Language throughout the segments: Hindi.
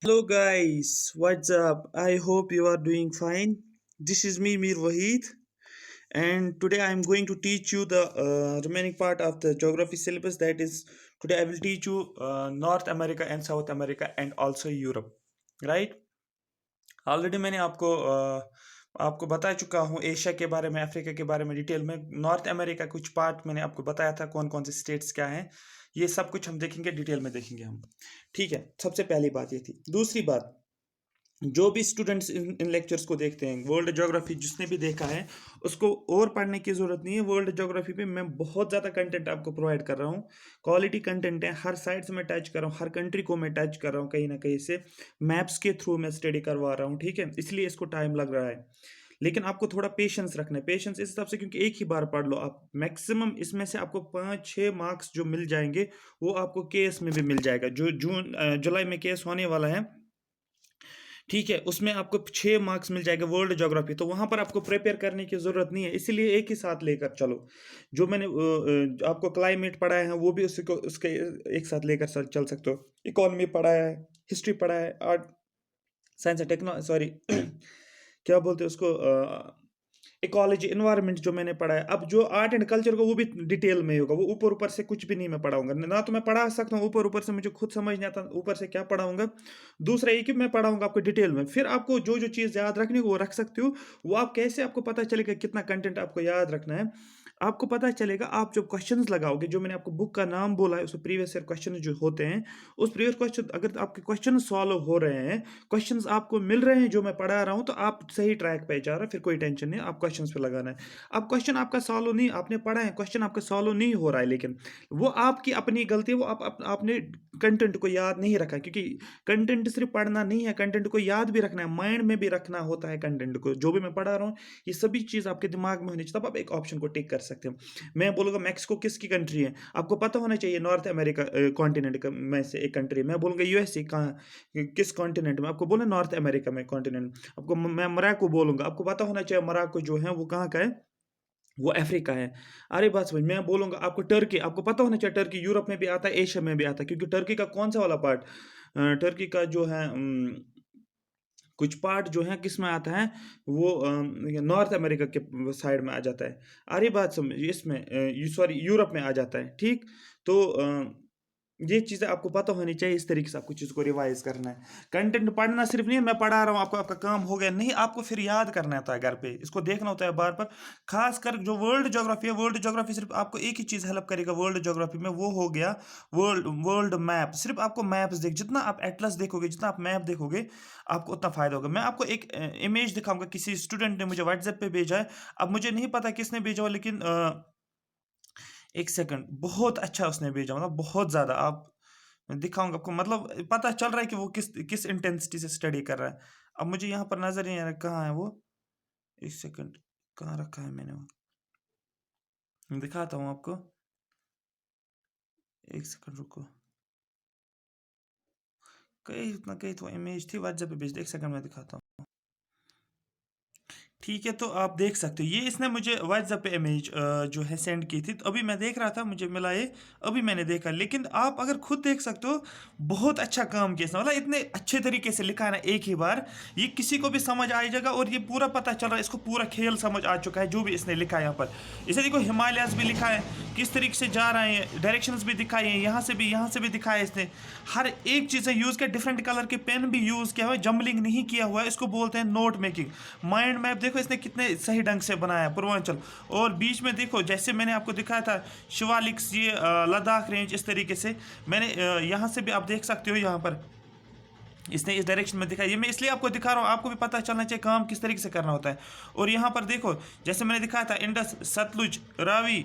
Hello guys, what's up? I hope you are doing fine. This is me, Mir Wahid, and today I am going to teach you the remaining part of the geography syllabus. That is, today I will teach you North America and South America and also Europe. Right? Already मैंने आपको बता चुका हूँ एशिया के बारे में, अफ्रीका के बारे में डिटेल में। नॉर्थ अमेरिका कुछ पार्ट मैंने आपको बताया था, कौन कौन से स्टेट्स क्या हैं। ये सब कुछ हम देखेंगे, डिटेल में देखेंगे हम। ठीक है, सबसे पहली बात ये थी। दूसरी बात, जो भी स्टूडेंट्स इन लेक्चर्स को देखते हैं, वर्ल्ड ज्योग्राफी जिसने भी देखा है उसको और पढ़ने की ज़रूरत नहीं है। वर्ल्ड ज्योग्राफी पे मैं बहुत ज़्यादा कंटेंट आपको प्रोवाइड कर रहा हूँ, क्वालिटी कंटेंट है। हर साइड से मैं टच कर रहा हूँ, हर कंट्री को मैं टच कर रहा हूँ, कहीं ना कहीं से मैप्स के थ्रू मैं स्टडी करवा रहा हूँ। ठीक है, इसलिए इसको टाइम लग रहा है, लेकिन आपको थोड़ा पेशेंस रखना है। पेशेंस इस हिसाब से क्योंकि एक ही बार पढ़ लो आप, मैक्सिमम इसमें से आपको 5-6 मार्क्स जो मिल जाएंगे वो आपको केएस में भी मिल जाएगा। जो जुलाई में केएस होने वाला है, ठीक है, उसमें आपको 6 मार्क्स मिल जाएगा वर्ल्ड ज्योग्राफी। तो वहां पर आपको प्रिपेयर करने की जरूरत नहीं है, इसीलिए एक ही साथ लेकर चलो। जो मैंने आपको क्लाइमेट पढ़ाया है वो भी उसके एक साथ लेकर चल सकते हो। इकोनॉमी पढ़ाया है, हिस्ट्री पढ़ाया है, art science and technology, sorry क्या बोलते हैं उसको, इकोलॉजी इन्वायरमेंट जो मैंने पढ़ा है। अब जो आर्ट एंड कल्चर को वो भी डिटेल में ही होगा, वो ऊपर ऊपर से कुछ भी नहीं मैं पढ़ाऊंगा ना। तो मैं पढ़ा सकता हूँ ऊपर ऊपर से, मुझे खुद समझ नहीं आता ऊपर से क्या पढ़ाऊंगा। दूसरा ये कि मैं पढ़ाऊंगा आपको डिटेल में, फिर आपको जो जो चीज़ याद रखनी है वो रख सकते हो। वो आप कैसे, आपको पता चलेगा कितना कंटेंट आपको याद रखना है। आपको पता चलेगा आप जब क्वेश्चंस लगाओगे, जो मैंने आपको बुक का नाम बोला है, उसमें प्रीवियस ईयर क्वेश्चन जो होते हैं, उस प्रीवियस क्वेश्चन अगर आपके क्वेश्चन सॉल्व हो रहे हैं, क्वेश्चंस आपको मिल रहे हैं जो मैं पढ़ा रहा हूं, तो आप सही ट्रैक पे जा रहे हैं, फिर कोई टेंशन नहीं, आप क्वेश्चंस पे लगाना है। अब क्वेश्चन आपका सॉल्व नहीं, आपने पढ़ा है, क्वेश्चन आपका सॉल्व नहीं हो रहा है, लेकिन वो आपकी अपनी गलती है। वो आपने कंटेंट को याद नहीं रखा, क्योंकि कंटेंट सिर्फ पढ़ना नहीं है, कंटेंट को याद भी रखना है, माइंड में भी रखना होता है कंटेंट को। जो भी मैं पढ़ा रहा हूँ ये सभी चीज़ आपके दिमाग में होनी चाहिए, तब आप एक ऑप्शन को टिक कर सकते हो। मैं बोलूँगा मैक्सिको किसकी कंट्री है, आपको पता होना चाहिए। नॉर्थ अमेरिका कॉन्टिनेंट में से एक कंट्री। मैं बोलूँगा यूएसए कहाँ, किस कॉन्टिनेंट में, आपको बोला नॉर्थ अमेरिका में कॉन्टिनेंट। आपको मैं मोरक्को बोलूँगा, आपको पता होना चाहिए मोरक्को जो है वो कहाँ का है, वो अफ्रीका है। अरे बात समझ। मैं बोलूँगा आपको टर्की, आपको पता होना चाहिए टर्की यूरोप में भी आता है, एशिया में भी आता है, क्योंकि टर्की का कौन सा वाला पार्ट, टर्की का जो है कुछ पार्ट जो है किस में आता है, वो नॉर्थ अमेरिका के साइड में आ जाता है। अरे बात समझ, इसमें सॉरी यूरोप में आ जाता है। ठीक, तो ये चीज़ें आपको पता होनी चाहिए। इस तरीके से आपको चीज़ को रिवाइज करना है। कंटेंट पढ़ना सिर्फ नहीं है मैं पढ़ा रहा हूँ आपको, आपका काम हो गया नहीं, आपको फिर याद करना होता है घर पे, इसको देखना होता है बार बार। खासकर जो वर्ल्ड ज्योग्राफी है, वर्ल्ड ज्योग्राफी सिर्फ आपको एक ही चीज़ हेल्प करेगा वर्ल्ड ज्योग्राफी में, वो हो गया वर्ल्ड वर्ल्ड मैप। सिर्फ आपको मैप्स जितना आप एटलस देखोगे, जितना आप मैप देखोगे, आपको उतना फायदा होगा। मैं आपको एक इमेज दिखाऊंगा, किसी स्टूडेंट ने मुझे व्हाट्सएप पे भेजा है। अब मुझे नहीं पता किसने भेजा हो, लेकिन एक सेकंड, बहुत अच्छा उसने भेजा, मतलब बहुत ज़्यादा। आप मैं दिखाऊंगा आपको, मतलब पता चल रहा है कि वो किस किस इंटेंसिटी से स्टडी कर रहा है। अब मुझे यहाँ पर नजर नहीं आ रहा कहाँ है वो। एक सेकंड, कहाँ रखा है मैंने वो, मैं दिखाता हूँ आपको। एक सेकंड रुको, कहीं ना कहीं तो इमेज थी, व्हाट्सएप पे भेज दे, एक सेकंड में दिखाता हूँ। ठीक है, तो आप देख सकते हो, ये इसने मुझे व्हाट्सएप पे इमेज जो है सेंड की थी, तो अभी मैं देख रहा था, मुझे मिला ये, अभी मैंने देखा। लेकिन आप अगर खुद देख सकते हो, बहुत अच्छा काम किया इसने, मतलब इतने अच्छे तरीके से लिखा है ना एक ही बार, ये किसी को भी समझ आ जाएगा। और ये पूरा पता चल रहा है, इसको पूरा खेल समझ आ चुका है जो भी इसने लिखा है यहाँ पर। इसे देखो, हिमालयाज भी लिखा है, किस तरीके से जा रहे हैं, डायरेक्शंस भी दिखाई हैं, यहाँ से भी दिखाया है इसने। हर एक चीज़ से यूज़ किया, डिफरेंट कलर के पेन भी यूज़ किया हुआ है, जम्बलिंग नहीं किया हुआ है। इसको बोलते हैं नोट मेकिंग। माइंड मैप देखो इसने कितने सही ढंग से बनाया है, पूर्वांचल। और बीच में देखो, जैसे मैंने आपको दिखाया था शिवालिक्स, ये लद्दाख रेंज, इस तरीके से मैंने यहाँ से भी आप देख सकते हो, यहाँ पर इसने इस डायरेक्शन में दिखाया। ये मैं इसलिए आपको दिखा रहा हूँ, आपको भी पता चलना चाहिए काम किस तरीके से करना होता है। और यहाँ पर देखो, जैसे मैंने दिखाया था इंडस, सतलुज, रावी,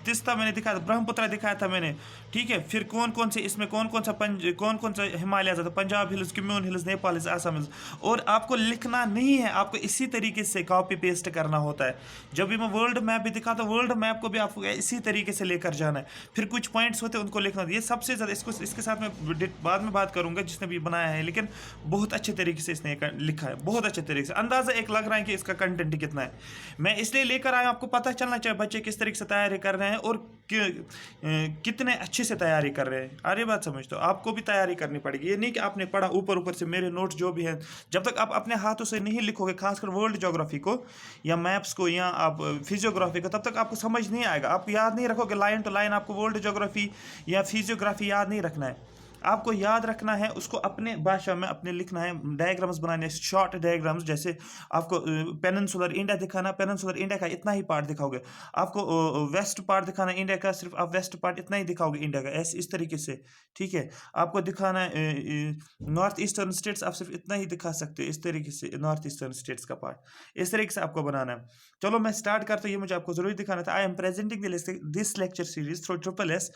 तिस्ता मैंने दिखाया था, ब्रह्मपुत्र दिखाया था मैंने। ठीक है, फिर कौन कौन से इसमें कौन कौन सा हिमालय आता था, Punjab hills, cumin hills, Nepal hills, Assam hills. और आपको लिखना नहीं है, आपको इसी तरीके से कॉपी पेस्ट करना होता है। जब भी मैं वर्ल्ड मैप भी दिखाता हूँ, वर्ल्ड मैप को भी आपको इसी तरीके से लेकर जाना है। फिर कुछ पॉइंट्स होते हैं उनको लिखना होता है। ये सबसे ज़्यादा, इसको इसके साथ मैं बाद में बात करूंगा जिसने भी बनाया है लेकिन बहुत अच्छे तरीके से इसने लिखा है, बहुत अच्छे तरीके से, अंदाज़ा एक लग रहा है कि इसका कंटेंट कितना है। मैं इसलिए लेकर आया, आपको पता चलना चाहिए बच्चे किस तरीके से तैयारी कर रहे हैं और कितने अच्छे से तैयारी कर रहे हैं। अरे बात समझ, तो आपको भी तैयारी करनी पड़ेगी। ये नहीं कि आपने पढ़ा ऊपर ऊपर से, मेरे नोट्स जो भी हैं, जब तक आप अपने हाथों से नहीं लिखोगे, खासकर वर्ल्ड ज्योग्राफी को या मैप्स को या आप फिजियोग्राफी को, तब तक आपको समझ नहीं आएगा। आप याद नहीं रखोगे लाइन टू लाइन, आपको वर्ल्ड ज्योग्राफी या फिजियोग्राफी याद नहीं रखना है। आपको याद रखना है उसको अपने भाषा में अपने लिखना है, डायग्राम्स बनाने, शॉर्ट डायग्राम्स। जैसे आपको पेनिनसुलर इंडिया दिखाना, पेनिनसुलर इंडिया का इतना ही पार्ट दिखाओगे। आपको वेस्ट पार्ट दिखाना इंडिया का, सिर्फ आप वेस्ट पार्ट इतना ही दिखाओगे इंडिया का, ऐसे इस तरीके से, ठीक है। आपको दिखाना है नॉर्थ ईस्टर्न स्टेट्स, आप सिर्फ इतना ही दिखा सकते हो, इस तरीके से नॉर्थ ईस्टर्न स्टेट्स का पार्ट, इस तरीके से आपको बनाना है। चलो मैं स्टार्ट करता हूँ, ये मुझे आपको जरूरी दिखाना था। I am presenting this lecture series through triple S,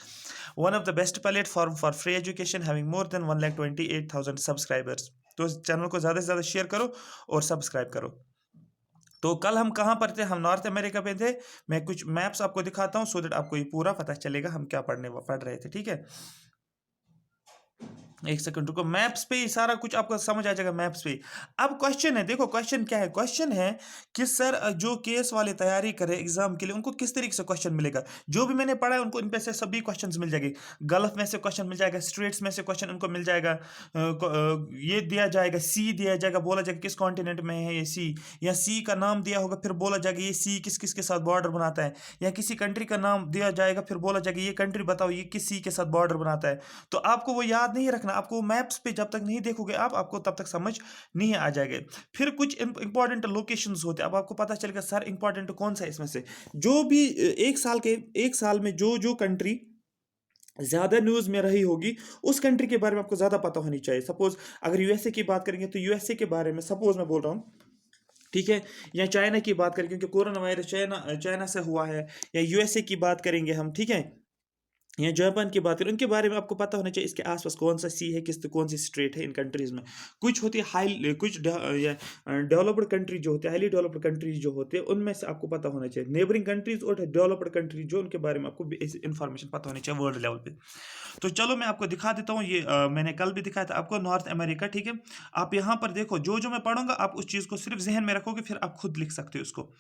one of the best platform for free education having more than 1,28,000 subscribers। तो इस चैनल को ज़्यादा से ज़्यादा शेयर करो और सब्सक्राइब करो। तो कल हम कहाँ पर थे? हम नॉर्थ अमेरिका पे थे। मैं कुछ मैप्स आपको दिखाता हूँ सो दैट आपको ये पूरा पता चलेगा हम क्या पढ़ रहे थे, ठीक है। एक सेकंड रुको, मैप्स पे ही सारा कुछ आपको समझ आ जाएगा, मैप्स पे। अब क्वेश्चन है, देखो क्वेश्चन क्या है। क्वेश्चन है कि सर जो केस वाले तैयारी करे एग्जाम के लिए उनको किस तरीके से क्वेश्चन मिलेगा। जो भी मैंने पढ़ा है उनको इन पे से सभी क्वेश्चंस मिल जाएंगे। गल्फ में से क्वेश्चन मिल जाएगा, स्ट्रेट्स में से क्वेश्चन उनको मिल जाएगा। ये दिया जाएगा, सी दिया जाएगा, बोला जाएगा किस कॉन्टिनेंट में है ये सी, या सी का नाम दिया होगा, फिर बोला जाएगा ये सी किस किस के साथ बॉर्डर बनाता है। या किसी कंट्री का नाम दिया जाएगा, फिर बोला जाएगा ये कंट्री बताओ ये किस सी के साथ बॉर्डर बनाता है। तो आपको वो याद नहीं रखना, आपको मैप्स पे जब तक नहीं देखोगे आपको तब तक समझ नहीं आ जाएगा। फिर कुछ इंपॉर्टेंट लोकेशंस होते हैं, अब आपको पता चलेगा सर इंपॉर्टेंट कौन सा है इसमें से। जो भी एक साल में जो कंट्री ज्यादा न्यूज में रही होगी उस कंट्री के बारे में आपको ज्यादा पता होनी चाहिए। सपोज अगर यूएसए की बात करेंगे तो यूएसए के बारे में सपोज मैं बोल रहा हूँ, ठीक है। या चाइना की बात करें क्योंकि कोरोना वायरस चाइना से हुआ है, या यूएसए की बात करेंगे हम, ठीक है, या जापान की बात करें, उनके बारे में आपको पता होना चाहिए इसके आसपास कौन सा सी है, कौन सी स्टेट है इन कंट्रीज में। कुछ होती है कुछ डेवलप्ड कंट्री जो होते हैं, हाईली डेवलप्ड कंट्रीज जो होते हैं, उनमें से आपको पता होना चाहिए नेबरिंग कंट्रीज और डेवलप्ड कंट्रीज जो, उनके बारे में आपको इन्फॉर्मेशन पता होनी चाहिए वर्ल्ड लेवल पे। तो चलो मैं आपको दिखा देता हूँ, ये मैंने कल भी दिखाया था आपको, नॉर्थ अमेरिका, ठीक है। आप यहाँ पर देखो, जो मैं पढ़ूंगा आप उस चीज़ को सिर्फ जहन में रखोगे, फिर आप खुद लिख सकते हो उसको।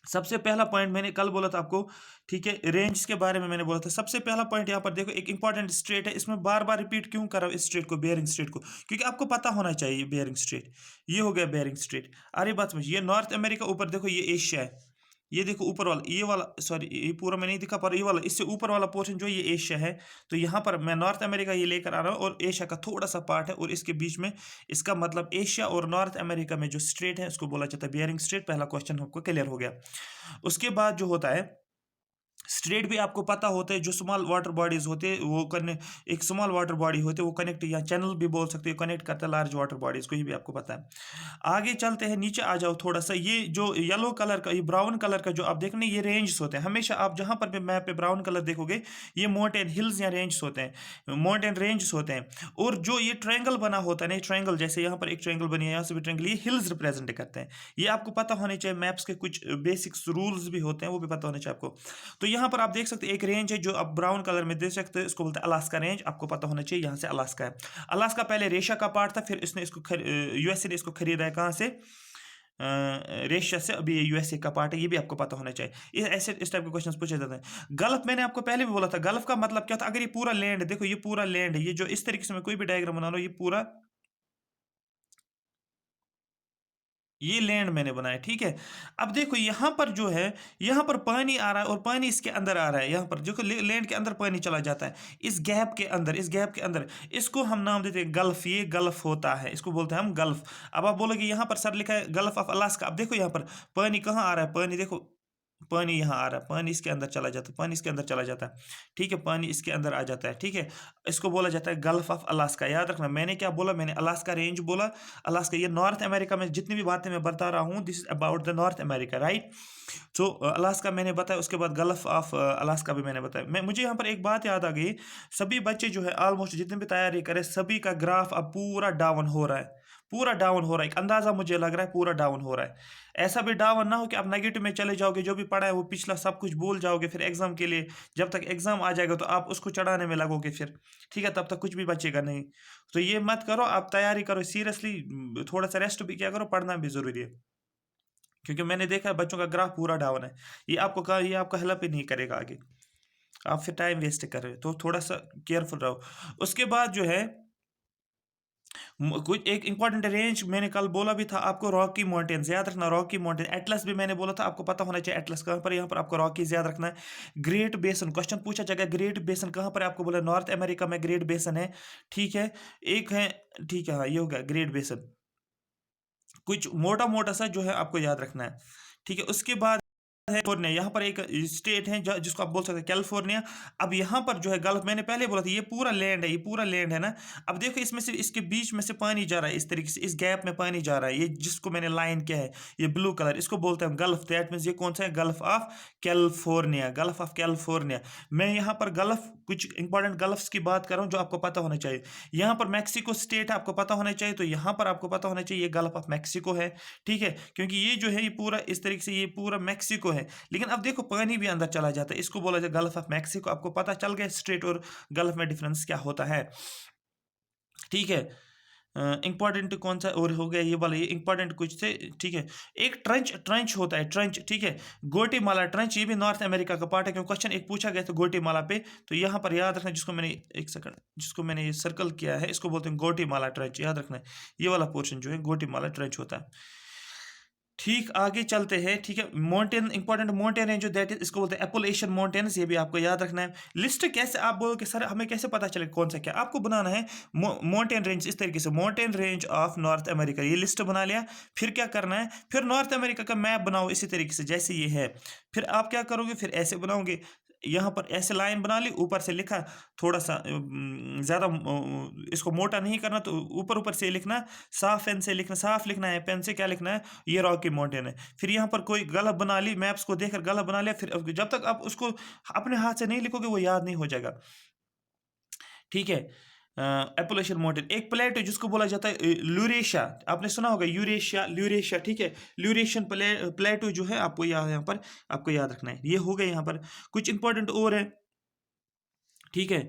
सबसे पहला पॉइंट मैंने कल बोला था आपको, ठीक है, रेंज के बारे में मैंने बोला था। सबसे पहला पॉइंट यहाँ पर देखो, एक इंपॉर्टेंट स्टेट है, इसमें बार बार रिपीट क्यों कर रहा हूँ इस स्टेट को, बेयरिंग स्टेट को, क्योंकि आपको पता होना चाहिए बेयरिंग स्टेट। ये हो गया बेयरिंग स्टेट। अरे बात समझ, ये नॉर्थ अमेरिका, ऊपर देखो ये एशिया है, ये देखो ऊपर वाला, ये वाला, सॉरी ये पूरा मैं नहीं दिखा पा रहा, ये वाला इससे ऊपर वाला पोर्शन जो ये एशिया है। तो यहाँ पर मैं नॉर्थ अमेरिका ये लेकर आ रहा हूँ और एशिया का थोड़ा सा पार्ट है और इसके बीच में, इसका मतलब एशिया और नॉर्थ अमेरिका में जो स्ट्रेट है उसको बोला जाता है बेयरिंग स्ट्रेट। पहला क्वेश्चन आपको क्लियर हो गया। उसके बाद जो होता है, स्ट्रेट भी आपको पता होते हैं, जो स्मॉल वाटर बॉडीज होते हैं वो एक स्मॉल वाटर बॉडी होते हैं वो कनेक्ट, या चैनल भी बोल सकते हो, कनेक्ट करता है लार्ज वाटर बॉडीज को, ये भी आपको पता है। आगे चलते हैं, नीचे आ जाओ थोड़ा सा, ये जो येलो कलर का, ये ब्राउन कलर का जो आप देख रहे हैं, ये रेंज होते हैं। हमेशा आप जहां पर भी मैप पे ब्राउन कलर देखोगे ये माउंटेन हिल्स या रेंज होते हैं, माउंटेन रेंज होते हैं। और जो ये ट्रायंगल बना होता है ना, ट्रायंगल जैसे यहाँ पर एक ट्रायंगल बनी है, यहाँ से भी ट्रायंगल, ये हिल्स रिप्रेजेंट करते हैं। ये आपको पता होने चाहिए, मैप्स के कुछ बेसिक्स रूल्स भी होते हैं वो भी पता होने चाहिए आपको। तो यहाँ पर आप देख सकते हैं एक रेंज है जो आप ब्राउन कलर में देख सकते हैं, इसको बोलते हैं अलास्का रेंज। आपको पता होना चाहिए यहाँ से अलास्का है। अलास्का पहले रेशा का पार्ट था, फिर इसने इसको यूएसए ने इसको खरीदा है, कहाँ से, रेशिया से। अभी ये यूएसए का पार्ट है, ये भी आपको पता होना चाहिए। ऐसे इस टाइप के क्वेश्चंस पूछे जाते हैं। गल्फ मैंने आपको पहले भी बोला था, गल्फ का मतलब क्या था। अगर ये पूरा लैंड, देखो ये पूरा लैंड है, ये जो इस तरीके से मैं कोई भी डायग्राम बना रहा हूँ, ये पूरा ये लैंड मैंने बनाया, ठीक है। अब देखो यहाँ पर जो है, यहाँ पर पानी आ रहा है और पानी इसके अंदर आ रहा है, यहाँ पर देखो लैंड के अंदर पानी चला जाता है, इस गैप के अंदर, इस गैप के अंदर, इसको हम नाम देते हैं गल्फ। ये गल्फ होता है, इसको बोलते हैं हम गल्फ। अब आप बोलोगे यहाँ पर सर लिखा है गल्फ ऑफ अलास्का। अब देखो यहाँ पर पानी कहाँ आ रहा है, पानी देखो, पानी यहाँ आ रहा है, पानी इसके अंदर चला जाता है, पानी इसके अंदर चला जाता है, ठीक है, पानी इसके अंदर आ जाता है, ठीक है। इसको बोला जाता है गल्फ ऑफ अलास्का। याद रखना, मैंने क्या बोला, मैंने अलास्का रेंज बोला। अलास्का, ये नॉर्थ अमेरिका में जितनी भी बातें मैं बता रहा हूँ, this is about the north America, right. So Alaska मैंने बताया, उसके बाद गल्फ ऑफ अलास्का भी मैंने बताया। मुझे यहाँ पर एक बात याद आ गई, सभी बच्चे जो है ऑलमोस्ट जितने भी तैयारी करें, सभी का ग्राफ अब पूरा डाउन हो रहा है, पूरा डाउन हो रहा है, एक अंदाजा मुझे लग रहा है पूरा डाउन हो रहा है। ऐसा भी डाउन ना हो कि आप नेगेटिव में चले जाओगे, जो भी पढ़ा है वो पिछला सब कुछ भूल जाओगे, फिर एग्जाम के लिए जब तक एग्जाम आ जाएगा तो आप उसको चढ़ाने में लगोगे फिर, ठीक है, तब तक कुछ भी बचेगा नहीं। तो ये मत करो, आप तैयारी करो सीरियसली, थोड़ा सा रेस्ट भी किया करो, पढ़ना भी जरूरी है, क्योंकि मैंने देखा है बच्चों का ग्राफ पूरा डाउन है। ये आपको हेल्प ही नहीं करेगा आगे, आप फिर टाइम वेस्ट कर रहे हो, तो थोड़ा सा केयरफुल रहो। उसके बाद जो है कुछ एक इंपॉर्टेंट रेंज मैंने कल बोला भी था आपको, रॉकी माउंटेन्स याद रखना, रॉकी माउंटेन। एटलस भी मैंने बोला था आपको पता होना चाहिए एटलस कहाँ पर, यहाँ पर आपको रॉकीज याद रखना है। ग्रेट बेसन क्वेश्चन पूछा जाएगा, ग्रेट बेसन कहाँ पर है, आपको बोला नॉर्थ अमेरिका में ग्रेट बेसन है, ठीक है, एक है, ठीक है, हाँ ये हो गया ग्रेट बेसन। कुछ मोटा मोटा सा जो है आपको याद रखना है, ठीक है। उसके बाद है कैलिफोर्निया, यहाँ पर एक स्टेट है जिसको आप बोल सकते हैं कैलिफोर्निया। अब यहाँ पर जो है गल्फ, मैंने पहले बोला था ये पूरा लैंड है, ये पूरा लैंड है ना। अब देखो इसमें से, इसके बीच में से पानी जा रहा है, इस तरीके से इस गैप में पानी जा रहा है, ये जिसको मैंने लाइन किया है ये ब्लू कलर, इसको बोलते हैं गल्फ। दैट मीन्स ये कौन सा है, gulf of California, gulf of California. मैं यहाँ पर गल्फ, कुछ इंपॉर्टेंट गल्फ्स की बात कर रहा हूँ जो आपको पता होना चाहिए। यहाँ पर मैक्सिको स्टेट है, आपको पता होना चाहिए, तो यहाँ पर आपको पता होना चाहिए ये गल्फ ऑफ मैक्सिको है, ठीक है, क्योंकि ये जो है ये पूरा इस तरीके से ये पूरा मैक्सिको है। लेकिन अब देखो पानी भी अंदर चला जाता है, इसको बोला जाए गल्फ ऑफ मैक्सिको। आपको पता चल गया स्ट्रेट और गल्फ में डिफरेंस क्या होता है, ठीक है। इंपॉर्टेंट कौन सा और हो गया ये वाला, ये इंपॉर्टेंट कुछ थे, ठीक है। एक ट्रंच, ट्रंच होता है ट्रंच, ठीक है, गोटीमाला ट्रंच, ये भी नॉर्थ अमेरिका का पार्ट है, क्योंकि क्वेश्चन एक पूछा गया था गोटीमाला पे, तो यहाँ पर याद रखना, जिसको मैंने एक सेकंड, जिसको मैंने ये सर्कल किया है इसको बोलते हैं गोटीमाला ट्रंच, याद रखना है, ये वाला पोर्शन जो है गोटीमाला ट्रंच होता है। ठीक, आगे चलते हैं, ठीक है। माउंटेन, इंपॉर्टेंट माउंटेन रेंज जो दैट इज, इसको बोलते हैं एपोलेशियन माउंटेन्स, ये भी आपको याद रखना है। लिस्ट कैसे, आप बोलोगे सर हमें कैसे पता चले कौन सा क्या, आपको बनाना है माउंटेन रेंज इस तरीके से, mountain range of north America, ये लिस्ट बना लिया। फिर क्या करना है, फिर नॉर्थ अमेरिका का मैप बनाओ इसी तरीके से जैसे ये है। फिर आप क्या करोगे, फिर ऐसे बनाओगे, यहाँ पर ऐसे लाइन बना ली, ऊपर से लिखा, थोड़ा सा ज़्यादा इसको मोटा नहीं करना, तो ऊपर ऊपर से लिखना, साफ पेन से लिखना, साफ लिखना है, पेन से क्या लिखना है, ये रॉकी माउंटेन है। फिर यहाँ पर कोई गलत बना ली, मैप्स को देखकर गलत बना लिया, फिर जब तक आप उसको अपने हाथ से नहीं लिखोगे वो याद नहीं हो जाएगा, ठीक है। एपोलेशियन माउंटेन, एक प्लेट है जिसको बोला जाता है ल्यूरेशिया, आपने सुना होगा यूरेशिया, ल्यूरेशिया, ठीक है। ल्यूरेशियन प्लेटो जो है आपको यहाँ पर आपको याद रखना है, ये हो गया। यहाँ पर कुछ इंपॉर्टेंट और है, ठीक है।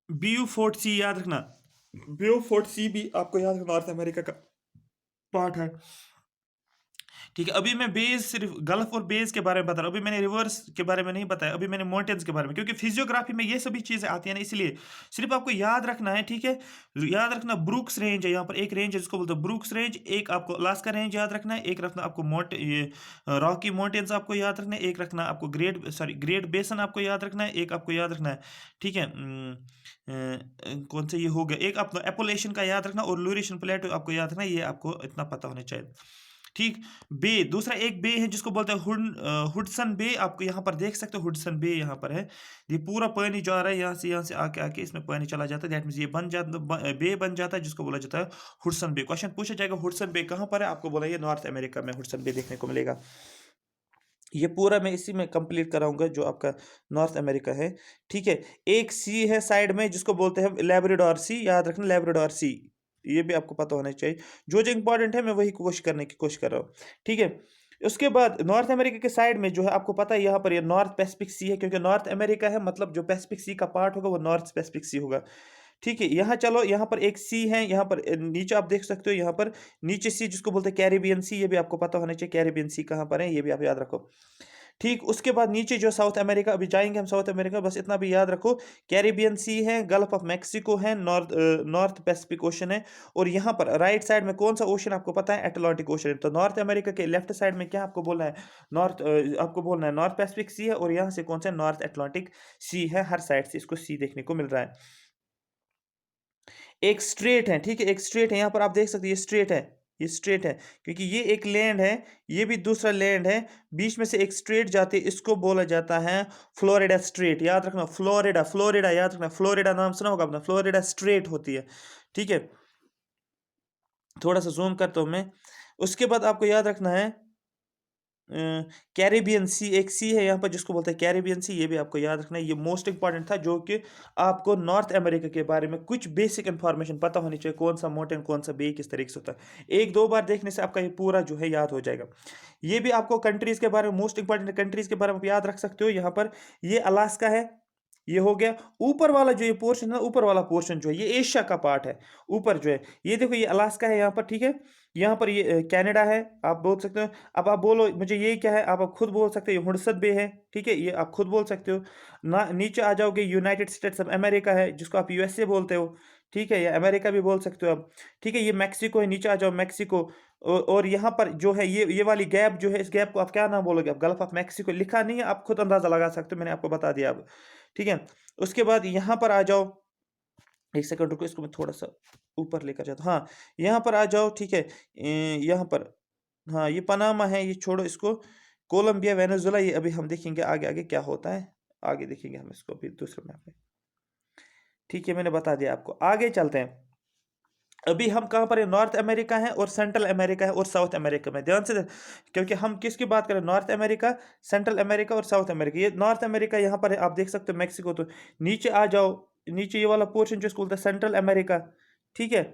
बीयू फोर्ट सी याद रखना, बीयू फोर्ट सी भी आपको याद रखना, नॉर्थ अमेरिका का पार्ट है, ठीक है। अभी मैं बेस, सिर्फ गल्फ और बेस के बारे में बता रहा हूँ, अभी मैंने रिवर्स के बारे में नहीं बताया, अभी मैंने माउंटेन्स के बारे में, क्योंकि फिजियोग्राफी में ये सभी चीज़ें आती हैं ना, इसलिए सिर्फ आपको याद रखना है, ठीक है। याद रखना ब्रूक्स रेंज है, यहाँ पर एक रेंज है जिसको बोलते हैं ब्रूक्स रेंज, एक आपको अलास्का रेंज याद रखना है, एक रखना आपको ये रॉकी माउंटेन्स आपको याद रखना है, एक रखना आपको ग्रेट बेसन आपको याद रखना है, एक आपको याद रखना है, ठीक है। कौन सा ये हो गया, एक आपको एपोलेशन का याद रखना, और ल्यूरेशियन प्लेटो आपको याद रखना है, ये आपको इतना पता होना चाहिए, ठीक। बे, दूसरा एक बे है जिसको बोलते हैं हुडसन बे, आपको यहाँ पर देख सकते हो हुडसन बे यहाँ पर है, ये पूरा पानी जा रहा है यहाँ से आके आके इसमें पानी चला जाता है, दैट मीन्स ये बन जाता, बे बन जाता है, जिसको बोला जाता है हुडसन बे। क्वेश्चन पूछा जाएगा हुडसन बे कहाँ पर है, आपको बोला ये नॉर्थ अमेरिका में हुडसन बे देखने को मिलेगा। ये पूरा मैं इसी में कंप्लीट कराऊंगा जो आपका नॉर्थ अमेरिका है, ठीक है। एक सी है साइड में जिसको बोलते हैं लेब्राडोर सी, याद रखना लेब्राडोर सी, ये भी आपको पता होना चाहिए। जो जो इंपॉर्टेंट है मैं वही कोशिश करने की कोशिश कर रहा हूँ, ठीक है। उसके बाद नॉर्थ अमेरिका के साइड में जो है आपको पता है यहाँ पर ये नॉर्थ पैसिफिक सी है, क्योंकि नॉर्थ अमेरिका है, मतलब जो पैसिफिक सी का पार्ट होगा वो नॉर्थ पैसिफिक सी होगा, ठीक है। यहाँ चलो, यहाँ पर एक सी है, यहाँ पर नीचे आप देख सकते हो, यहाँ पर नीचे सी जिसको बोलते हैं कैरिबियन सी, ये भी आपको पता होना चाहिए कैरिबियन सी कहाँ पर है, ये भी आप याद रखो, ठीक। उसके बाद नीचे जो साउथ अमेरिका, अभी जाएंगे हम साउथ अमेरिका, बस इतना भी याद रखो, कैरिबियन सी है, गल्फ ऑफ मैक्सिको है, नॉर्थ पैसिफिक ओशन है, और यहाँ पर राइट साइड में कौन सा ओशन आपको पता है, एटलांटिक ओशन है। तो नॉर्थ अमेरिका के लेफ्ट साइड में क्या आपको बोलना है, आपको बोलना है नॉर्थ पैसिफिक सी है, और यहाँ से कौन सा नॉर्थ एटलांटिक सी है, हर साइड से इसको सी देखने को मिल रहा है। एक स्ट्रेट है, ठीक है, एक स्ट्रेट है, यहाँ पर आप देख सकते हैं ये स्ट्रेट है, ये स्ट्रेट है, क्योंकि ये एक लैंड है, ये भी दूसरा लैंड है, बीच में से एक स्ट्रेट जाती है, इसको बोला जाता है फ्लोरिडा स्ट्रेट, याद रखना फ्लोरिडा, फ्लोरिडा याद रखना, फ्लोरिडा नाम सुना होगा अपना, फ्लोरिडा स्ट्रेट होती है, ठीक है। थोड़ा सा जूम करता हूं मैं। उसके बाद आपको याद रखना है कैरेबियन सी, एक सी है यहाँ पर जिसको बोलते हैं कैरेबियन सी, ये भी आपको याद रखना है। ये मोस्ट इंपॉर्टेंट था, जो कि आपको नॉर्थ अमेरिका के बारे में कुछ बेसिक इंफॉर्मेशन पता होनी चाहिए, कौन सा माउंटेन कौन सा बे किस तरीके से होता है। एक दो बार देखने से आपका ये पूरा जो है याद हो जाएगा। ये भी आपको कंट्रीज के बारे में, मोस्ट इंपॉर्टेंट कंट्रीज के बारे में आप याद रख सकते हो। यहाँ पर ये अलास्का है, ये हो गया। ऊपर वाला जो ये पोर्शन है, ऊपर वाला पोर्शन जो है ये एशिया का पार्ट है। ऊपर जो है ये देखो, ये अलास्का है यहाँ पर, ठीक है। यहाँ पर ये कनाडा है, आप बोल सकते हो। अब आप बोलो मुझे ये क्या है, आप खुद बोल सकते हो, ये हुडसन बे है, ठीक है, ये आप खुद बोल सकते हो ना। नीचे आ जाओगे, यूनाइटेड स्टेट्स ऑफ अमेरिका है, जिसको आप यूएसए बोलते हो, ठीक है, या अमेरिका भी बोल सकते हो आप, ठीक है। ये मैक्सिको है, नीचे आ जाओ, मैक्सिको। और यहाँ पर जो है ये वाली गैप जो है, इस गैप को आप क्या नाम बोलोगे? आप गल्फ ऑफ मैक्सिको, लिखा नहीं है, आप खुद अंदाजा लगा सकते हो, मैंने आपको बता दिया अब, ठीक है। उसके बाद यहाँ पर आ जाओ, एक सेकंड रुको, इसको मैं थोड़ा सा ऊपर लेकर जाता हूँ। हाँ, यहाँ पर आ जाओ, ठीक है। यहाँ पर, हाँ, ये पनामा है, ये छोड़ो इसको। कोलंबिया, वेनेजुला, ये अभी हम देखेंगे आगे आगे क्या होता है, आगे देखेंगे हम इसको अभी दूसरे मैप में, ठीक है। मैंने बता दिया आपको, आगे चलते हैं। अभी हम कहाँ पर है? नॉर्थ अमेरिका है और सेंट्रल अमेरिका है और साउथ अमेरिका में, ध्यान से क्योंकि हम किसकी बात करें? नॉर्थ अमेरिका, सेंट्रल अमेरिका और साउथ अमेरिका। ये नॉर्थ अमेरिका यहाँ पर है, आप देख सकते हो मैक्सिको। तो नीचे आ जाओ, नीचे ये वाला पोर्शन जो इसको बोलते हैं सेंट्रल अमेरिका, ठीक है।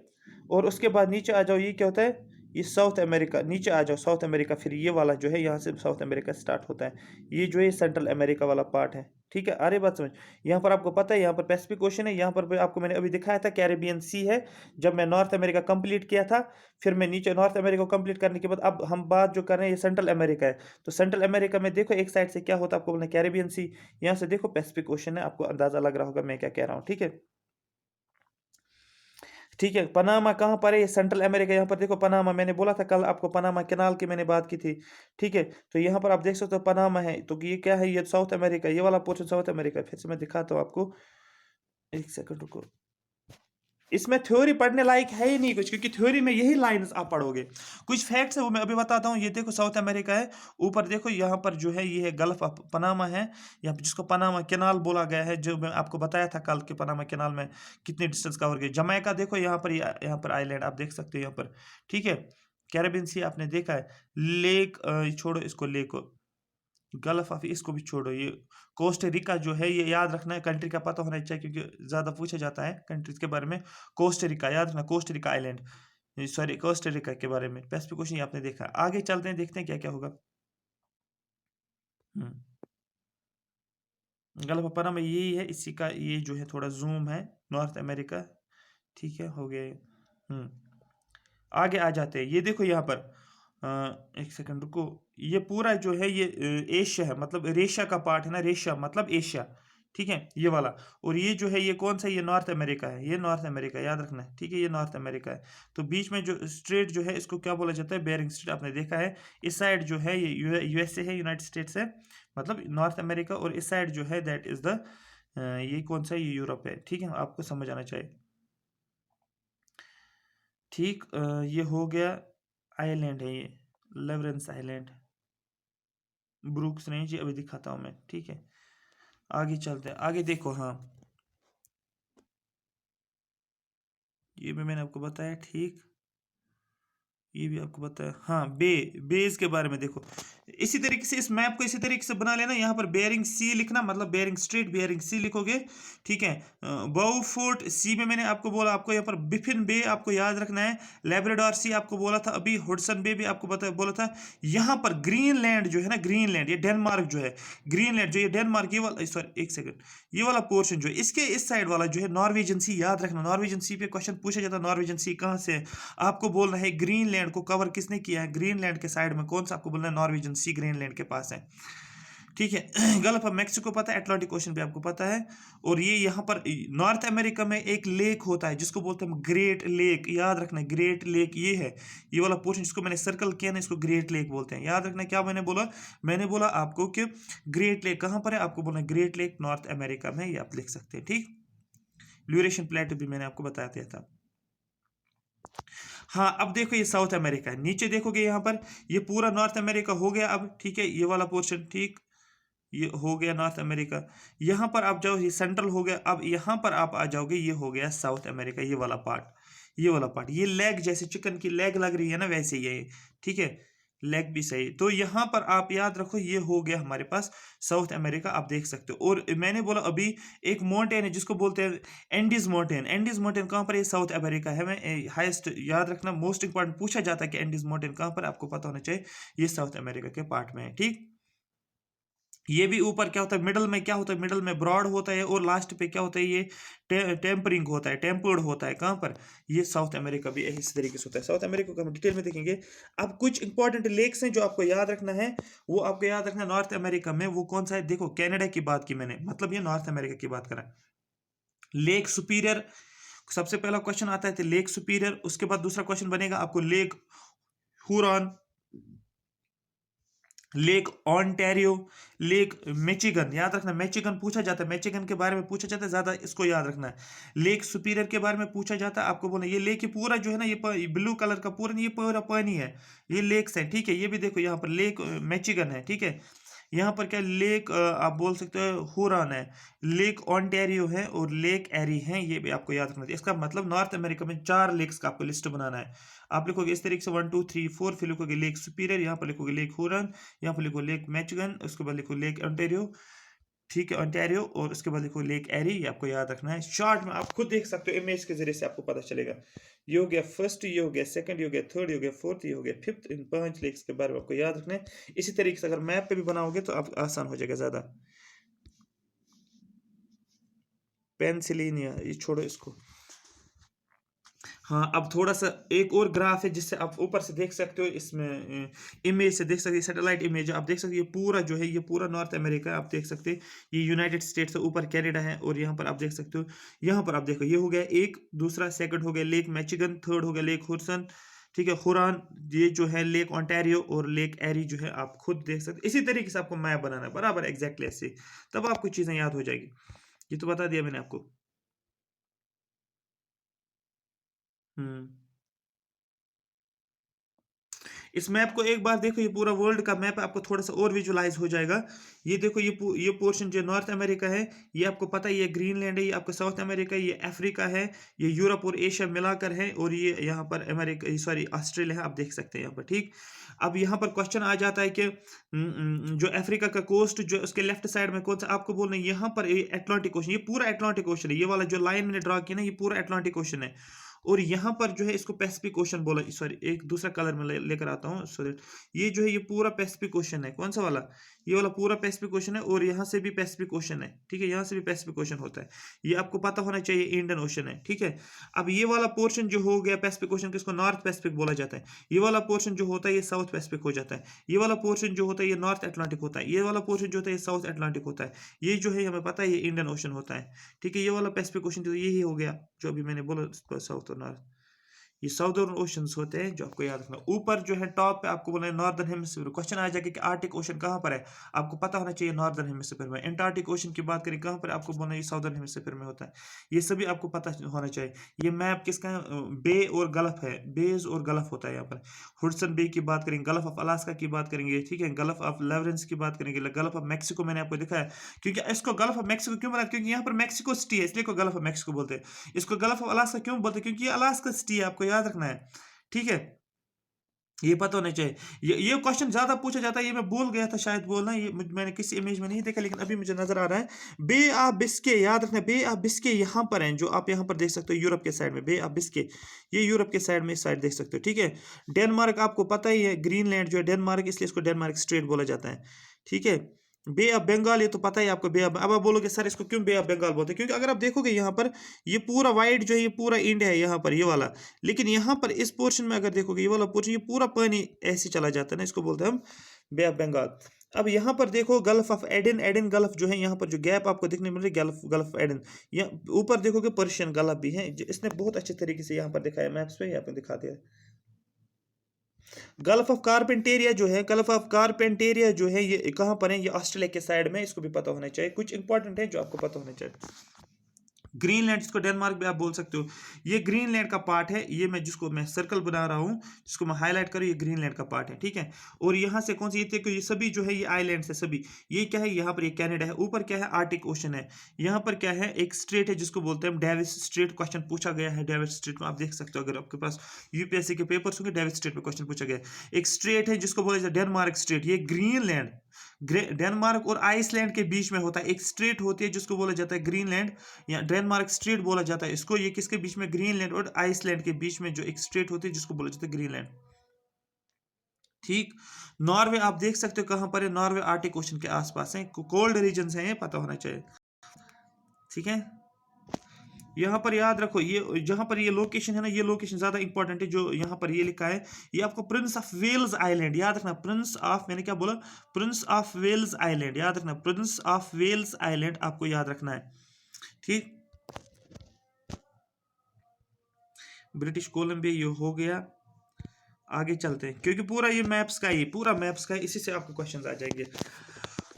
और उसके बाद नीचे आ जाओ, ये क्या होता है? ये साउथ अमेरिका। नीचे आ जाओ, साउथ अमेरिका, फिर ये वाला जो है यहाँ से साउथ अमेरिका स्टार्ट होता है, ये जो है सेंट्रल अमेरिका वाला पार्ट है, ठीक है। अरे बात समझ। यहाँ पर आपको पता है, यहाँ पर पैसिफिक ओशन है, यहाँ पर भी आपको मैंने अभी दिखाया था कैरेबियन सी है, जब मैं नॉर्थ अमेरिका कंप्लीट किया था। फिर मैं नीचे नॉर्थ अमेरिका को कंप्लीट करने के बाद अब हम बात जो कर रहे हैं, ये सेंट्रल अमेरिका है। तो सेंट्रल अमेरिका में देखो, एक साइड से क्या होता है, आपको बोलना कैरेबियन सी, यहाँ से देखो पैसिफिक ओशन है, आपको अंदाजा लग रहा होगा मैं क्या कह रहा हूँ, ठीक है। ठीक है, पनामा कहाँ पर है? ये सेंट्रल अमेरिका। यहाँ पर देखो पनामा, मैंने बोला था कल आपको, पनामा कैनाल की मैंने बात की थी, ठीक है। तो यहाँ पर आप देख सकते हो पनामा है, तो ये क्या है? ये साउथ अमेरिका, ये वाला पोर्शन साउथ अमेरिका। फिर से मैं दिखाता हूँ आपको, एक सेकंड रुको। इसमें थ्योरी पढ़ने लायक है ही नहीं कुछ, क्योंकि थ्योरी में यही लाइंस आप पढ़ोगे। कुछ फैक्ट्स है वो मैं अभी बताता हूँ। ये देखो साउथ अमेरिका है, ऊपर देखो यहाँ पर जो है ये है गल्फ ऑफ पनामा है, यहाँ पर जिसको पनामा कैनाल बोला गया है, जो मैं आपको बताया था कल के पनामा कैनाल में कितनी डिस्टेंस कवर की। जमैका देखो यहाँ पर, यहाँ पर आइलैंड आप देख सकते हो यहाँ पर, ठीक है। कैरेबियन सी आपने देखा है, लेक छोड़ो इसको, लेक गल्फ ऑफ, इसको भी छोड़ो। ये कोस्टरिका जो है, ये याद रखना है, कंट्री का पता होना चाहिए, क्योंकि ज़्यादा पूछा जाता है कंट्रीज के बारे में। कोस्टरिका याद रखना, कोस्टरिका आइलैंड, सॉरी कोस्टरिका के बारे में पैसिफिक ओशन आपने देखा। आगे चलते हैं, देखते हैं क्या क्या होगा। गल्फ ऑफ पनामा यही है, इसी का ये जो है थोड़ा जूम है, नॉर्थ अमेरिका, ठीक है, हो गया ये। आगे आ जाते हैं, ये देखो यहाँ पर, एक सेकंड रुको। ये पूरा जो है ये एशिया है, मतलब रेशिया का पार्ट है ना, रेशिया मतलब एशिया, ठीक है, ये वाला। और ये जो है ये कौन सा? ये नॉर्थ अमेरिका है, ये नॉर्थ अमेरिका, याद रखना है, ठीक है, ये नॉर्थ अमेरिका है। तो बीच में जो स्ट्रेट जो है, इसको क्या बोला जाता है? बेरिंग स्ट्रेट, आपने देखा है। इस साइड जो है ये यूएसए है, यूनाइटेड स्टेट्स है, मतलब नॉर्थ अमेरिका। और इस साइड जो है दैट इज द, ये कौन सा? ये यूरोप है, ठीक है, आपको समझ आना चाहिए, ठीक। ये हो गया आइलैंड है, ये लेवरेंस आइलैंड, ब्रूक्स रेंज, अभी दिखाता हूँ मैं, ठीक है। आगे चलते हैं, आगे देखो, हाँ, ये भी मैंने आपको बताया, ठीक। ये भी आपको बताया, हाँ, बेस के बारे में देखो। इसी तरीके से इस मैप को इसी तरीके से बना लेना। यहाँ पर बेरिंग सी लिखना, मतलब बेरिंग स्ट्रेट, बेरिंग सी लिखोगे, ठीक है। बाउफोर्ट सी में मैंने आपको बोला, आपको यहाँ पर बिफिन बे आपको याद रखना है। लेब्राडोर सी आपको बोला था अभी, हुडसन बे भी आपको बोला था। यहाँ पर ग्रीनलैंड जो है ना, ग्रीनलैंड, ये डेनमार्क जो है, ग्रीनलैंड जो ये डेनमार्क, ये वाला, सॉरी एक सेकंड, ये वाला पोर्शन जो है, इसके इस साइड वाला जो है नॉर्वेजन सी, याद रखना। नॉर्वेजन सी पे क्वेश्चन पूछा जाता है, नॉर्वेजन सी कहाँ से है? आपको बोलना है ग्रीनलैंड को कवर किसने किया है, ग्रीनलैंड के साइड में कौन सा? आपको बोलना है नॉर्वेजन सी, ग्रीनलैंड के पास है, ठीक है। गल्फ ऑफ मैक्सिको पता है, अटलांटिक ओशन भी आपको पता है। और ये यहाँ पर नॉर्थ अमेरिका में एक लेक होता है जिसको बोलते हैं ग्रेट लेक, याद रखना, ग्रेट लेक ये है, ये वाला पोर्शन जिसको मैंने सर्कल किया ना, इसको ग्रेट लेक बोलते हैं, याद रखना। क्या मैंने बोला? मैंने बोला आपको कि ग्रेट लेक कहाँ पर है, आपको बोलना ग्रेट लेक नॉर्थ अमेरिका में, ये आप लिख सकते हैं, ठीक। ल्यूरेशन प्लेटो भी मैंने आपको बताया दिया था। हाँ, अब देखो ये साउथ अमेरिका है, नीचे देखोगे यहाँ पर, ये पूरा नॉर्थ अमेरिका हो गया अब, ठीक है, ये वाला पोर्शन, ठीक, ये हो गया नॉर्थ अमेरिका। यहाँ पर आप जाओ, ये सेंट्रल हो गया। अब यहाँ पर आप आ जाओगे, ये हो गया साउथ अमेरिका, ये वाला पार्ट, ये वाला पार्ट, ये लेग जैसे चिकन की लेग लग रही है ना, वैसे ही है, ठीक है। लेग भी सही। तो यहाँ पर आप याद रखो ये हो गया हमारे पास साउथ अमेरिका, आप देख सकते हो। और मैंने बोला अभी एक माउंटेन है जिसको बोलते हैं एंडीज माउंटेन। एंडीज माउंटेन कहाँ पर है? साउथ अमेरिका है। मैं हाईएस्ट याद रखना, मोस्ट इंपॉर्टेंट पूछा जाता है कि एंडीज माउंटेन कहाँ पर, आपको पता होना चाहिए ये साउथ अमेरिका के पार्ट में है। ठीक, ये भी ऊपर क्या होता है, मिडल में क्या होता है, मिडल में ब्रॉड होता है और लास्ट पे क्या होता है, ये टेम्परिंग होता है, टेम्पर्ड होता है। कहाँ पर? ये साउथ अमेरिका भी इस तरीके से होता है। साउथ अमेरिका को हम डिटेल में देखेंगे। अब कुछ इंपॉर्टेंट लेक्स हैं जो आपको याद रखना है, वो आपको याद रखना है। नॉर्थ अमेरिका में वो कौन सा है? देखो, कनाडा की बात की मैंने, मतलब ये नॉर्थ अमेरिका की बात करा। लेक सुपीरियर सबसे पहला क्वेश्चन आता है, तो लेक सुपीरियर। उसके बाद दूसरा क्वेश्चन बनेगा आपको lake Huron, lake Ontario, lake Michigan. याद रखना, मिचिगन पूछा जाता है, मिचिगन के बारे में पूछा जाता है ज्यादा, इसको याद रखना है। लेक सुपीरियर के बारे में पूछा जाता है, आपको बोलना ये लेक ये पूरा जो है ना, ये ब्लू कलर का पूरा, ये पूरा पानी है, ये लेक्स है। ठीक है, ये भी देखो यहाँ पर लेक मिचिगन है। ठीक है, यहाँ पर क्या लेक आप बोल सकते हो हुरॉन है, लेक ऑन्टेरियो है और लेक एरी है। ये भी आपको याद रखना है। इसका मतलब नॉर्थ अमेरिका में 4 लेक्स का आपको लिस्ट बनाना है। आप लिखोगे इस तरीके से 1 2 3 4, फिर लिखोगे लेक सुपीरियर, यहाँ पर लिखोगे लेक हुरॉन, यहाँ पर लिखो लेक मैचिगन, उसके बाद लिखो लेक ऑन्टेरियो। ठीक है, ओंटारियो, और उसके बाद लिखो लेक एरी। ये आपको याद रखना है। शॉर्ट में आप खुद देख सकते हो, इमेज के जरिए से आपको पता चलेगा। ये हो गया फर्स्ट, ये हो गया सेकंड, ये हो गया थर्ड, ये हो गया फोर्थ, ये हो गया फिफ्थ। इन 5 लेक्स के बारे में आपको याद रखना है। इसी तरीके से अगर मैप पे भी बनाओगे तो आप आसान हो जाएगा ज्यादा। पेंसिलिनिया, ये छोड़ो इसको। हाँ, अब थोड़ा सा एक और ग्राफ है जिससे आप ऊपर से देख सकते हो, इसमें इमेज से देख सकते हो, सैटेलाइट इमेज आप देख सकते हो। ये पूरा जो है, ये पूरा नॉर्थ अमेरिका आप देख सकते हैं। ये यूनाइटेड स्टेट्स से ऊपर कनाडा है, और यहाँ पर आप देख सकते हो, यहाँ पर आप देखो ये हो गया एक, दूसरा सेकंड हो गया लेक मैचिगन, थर्ड हो गया लेक हुरसन, ठीक है, हुरान, ये जो है लेक ओंटारियो, और लेक एरी जो है आप खुद देख सकते। इसी तरीके से आपको मैप बनाना है बराबर एग्जैक्टली ऐसे, तब आपको चीजें याद हो जाएगी। ये तो बता दिया मैंने आपको। हम्म, इस मैप को एक बार देखो, ये पूरा वर्ल्ड का मैप है, आपको थोड़ा सा और विजुलाइज हो जाएगा। ये देखो, ये पोर्शन जो नॉर्थ अमेरिका है, ये आपको पता है, ये ग्रीनलैंड है, ये आपका साउथ अमेरिका है, ये अफ्रीका है, ये यूरोप और एशिया मिलाकर है, और ये यहाँ पर अमेरिका, सॉरी ऑस्ट्रेलिया है, आप देख सकते हैं यहाँ पर। ठीक, अब यहाँ पर क्वेश्चन आ जाता है कि जो अफ्रीका का कोस्ट जो उसके लेफ्ट साइड में कौन सा, आपको बोलना है यहाँ पर ये अटलांटिक ओशन, ये पूरा अटलांटिक ओशन है। ये वाला जो लाइन मैंने ड्रा किया ना, ये पूरा अटलांटिक ओशन है। और यहाँ पर जो है इसको पैसिफिक ओशन बोला, सॉरी एक दूसरा कलर में लेकर आता हूँ, सॉरी। ये जो है ये पूरा पैसिफिक ओशन है। कौन सा वाला? ये वाला पूरा पैसिफिक ओशन है, और यहाँ से भी पैसिफिक ओशन है। ठीक है, यहाँ से भी पैसिफिक ओशन होता है। ये आपको पता होना चाहिए, इंडियन ओशन है। ठीक है, अब ये वाला पोर्शन जो हो गया पैसिफिक ओशन, किसको नॉर्थ पैसिफिक बोला जाता है। ये वाला पोर्शन जो होता है ये साउथ पैसिफिक हो जाता है। ये वाला पोर्शन जो होता है ये नॉर्थ अटलांटिक होता है। ये वाला पोर्शन जो होता है ये साउथ अटलांटिक होता है। ये जो है हमें पता है ये इंडियन ओशन होता है। ठीक है, ये वाला पैसिफिक ओशन तो यही हो गया जो अभी मैंने बोला, साउथ और नॉर्थ। ये साउदर्न ओशंस होते हैं जो आपको याद रखना। ऊपर जो है टॉप पे आपको बोला है नॉर्दर्न हेमिस्फीयर। क्वेश्चन आ जाएगा कि आर्टिक ओशन कहाँ पर है, आपको पता होना चाहिए नॉर्दर्न हेमिस्फीयर में। एंटार्क्टिक ओशन की बात करें कहाँ पर, आपको बोलना है साउदर्न हेमिस्फीयर में होता है। ये सभी आपको पता होना चाहिए। ये मैप किसका है? बे और गल्फ है, बेज और गल्फ होता है यहाँ पर। हुडसन बे की बात करेंगे, गल्फ ऑफ अलास्का की बात करेंगे, ठीक है, गल्फ ऑफ लॉरेंस की बात करेंगे, गल्फ ऑफ मैक्सिको मैंने आपको दिखाया। क्योंकि इसको गल्फ ऑफ मैक्सिको क्यों बोला? क्योंकि यहाँ पर मैक्सिको सिटी है, इसलिए को गल्फ ऑफ मैक्सिको बोलते हैं। इसको गल्फ ऑफ अलास्का क्यों बोलते हैं? क्योंकि ये अलास्का सिटी है, आपको याद रखना है। ठीक है, ये पता होना चाहिए। ये क्वेश्चन ज्यादा पूछा जाता है, ये मैं भूल गया था शायद बोलना, ये मैंने किसी इमेज में नहीं देखा, लेकिन अभी मुझे नजर आ रहा है। बे ऑफ बिस्के, याद रखना, बे ऑफ बिस्के यहाँ पर हैं, जो आप यहाँ पर देख सकते हो यूरोप के साइड में, बे ऑफ बिस्के, ये यूरोप के साइड में, इस साइड देख सकते हो। ठीक है, डेनमार्क आपको पता ही है, ग्रीनलैंड जो है डेनमार्क, इसलिए इसको डेनमार्क स्ट्रेट बोला जाता है। ठीक है, बे ऑफ बंगाल, ये तो पता ही आपको, बे ऑफ, अब आप बोलोगे सर इसको क्यों बे ऑफ बंगाल बोलते हैं? क्योंकि अगर आप देखोगे यहाँ पर ये पूरा वाइड जो है ये पूरा इंडिया है यहाँ पर, ये वाला। लेकिन यहाँ पर इस पोर्शन में अगर देखोगे ये वाला पोर्शन, ये पूरा पानी ऐसे चला जाता है ना, इसको बोलते हैं हम बे ऑफ बंगाल। अब यहाँ पर देखो gulf of Aden, Aden gulf जो है यहाँ पर जो गैप आपको देखने मिल रही है, गल्फ गल्फ एडन। यहाँ ऊपर देखोगे पर्शियन गल्फ भी है, इसने बहुत अच्छे तरीके से यहाँ पर दिखाया, मैप्स पे यहाँ पर दिखा दिया। गल्फ ऑफ कारपेंटेरिया जो है, गल्फ ऑफ कारपेंटेरिया जो है ये कहाँ पर है? ये ऑस्ट्रेलिया के साइड में, इसको भी पता होना चाहिए। कुछ इंपॉर्टेंट है जो आपको पता होना चाहिए। ग्रीनलैंड, जिसको डेनमार्क भी आप बोल सकते हो, ये ग्रीनलैंड का पार्ट है। ये मैं जिसको मैं सर्कल बना रहा हूँ, जिसको मैं हाईलाइट करूँ, ये ग्रीनलैंड का पार्ट है, ठीक है। और यहाँ से कौन सी, ये देखो, ये सभी जो है ये आइलैंड्स है सभी। ये क्या है, यहाँ पर ये कनाडा है, ऊपर क्या है, आर्टिक ओशन है। यहाँ पर क्या है, एक स्ट्रेट है जिसको बोलते हैं डेविस स्ट्रेट। क्वेश्चन पूछा गया है डेविस स्ट्रेट में, आप देख सकते हो, अगर आपके पास यूपीएससी के पेपर्स होंगे, डेविस स्ट्रेट में क्वेश्चन पूछा गया है। एक स्ट्रेट है जिसको बोला जाता है डेनमार्क स्ट्रेट। ये ग्रीनलैंड, डेनमार्क और आइसलैंड के बीच में होता है, एक स्ट्रेट होती है जिसको बोला जाता है ग्रीनलैंड या डेनमार्क स्ट्रेट बोला जाता है इसको। ये किसके बीच में, ग्रीनलैंड और आइसलैंड के बीच में जो एक स्ट्रेट होती है जिसको बोला जाता है ग्रीनलैंड, ठीक। नॉर्वे आप देख सकते हो कहां पर है, नॉर्वे आर्टिक ओशन के आसपास है, कोल्ड रीजन है, ये पता होना चाहिए, ठीक है। यहाँ पर याद रखो, ये जहां पर ये लोकेशन है ना, ये लोकेशन ज्यादा इंपॉर्टेंट है। जो यहाँ पर ये लिखा है, ये आपको प्रिंस ऑफ वेल्स आइलैंड याद रखना। प्रिंस ऑफ, मैंने क्या बोला, प्रिंस ऑफ वेल्स आइलैंड याद रखना। प्रिंस ऑफ वेल्स आइलैंड आपको याद रखना है, ठीक। ब्रिटिश कोलंबिया ये हो गया। आगे चलते हैं, क्योंकि पूरा ये मैप्स का ही, पूरा मैप्स का है, इसी से आपको क्वेश्चंस आ जाएंगे।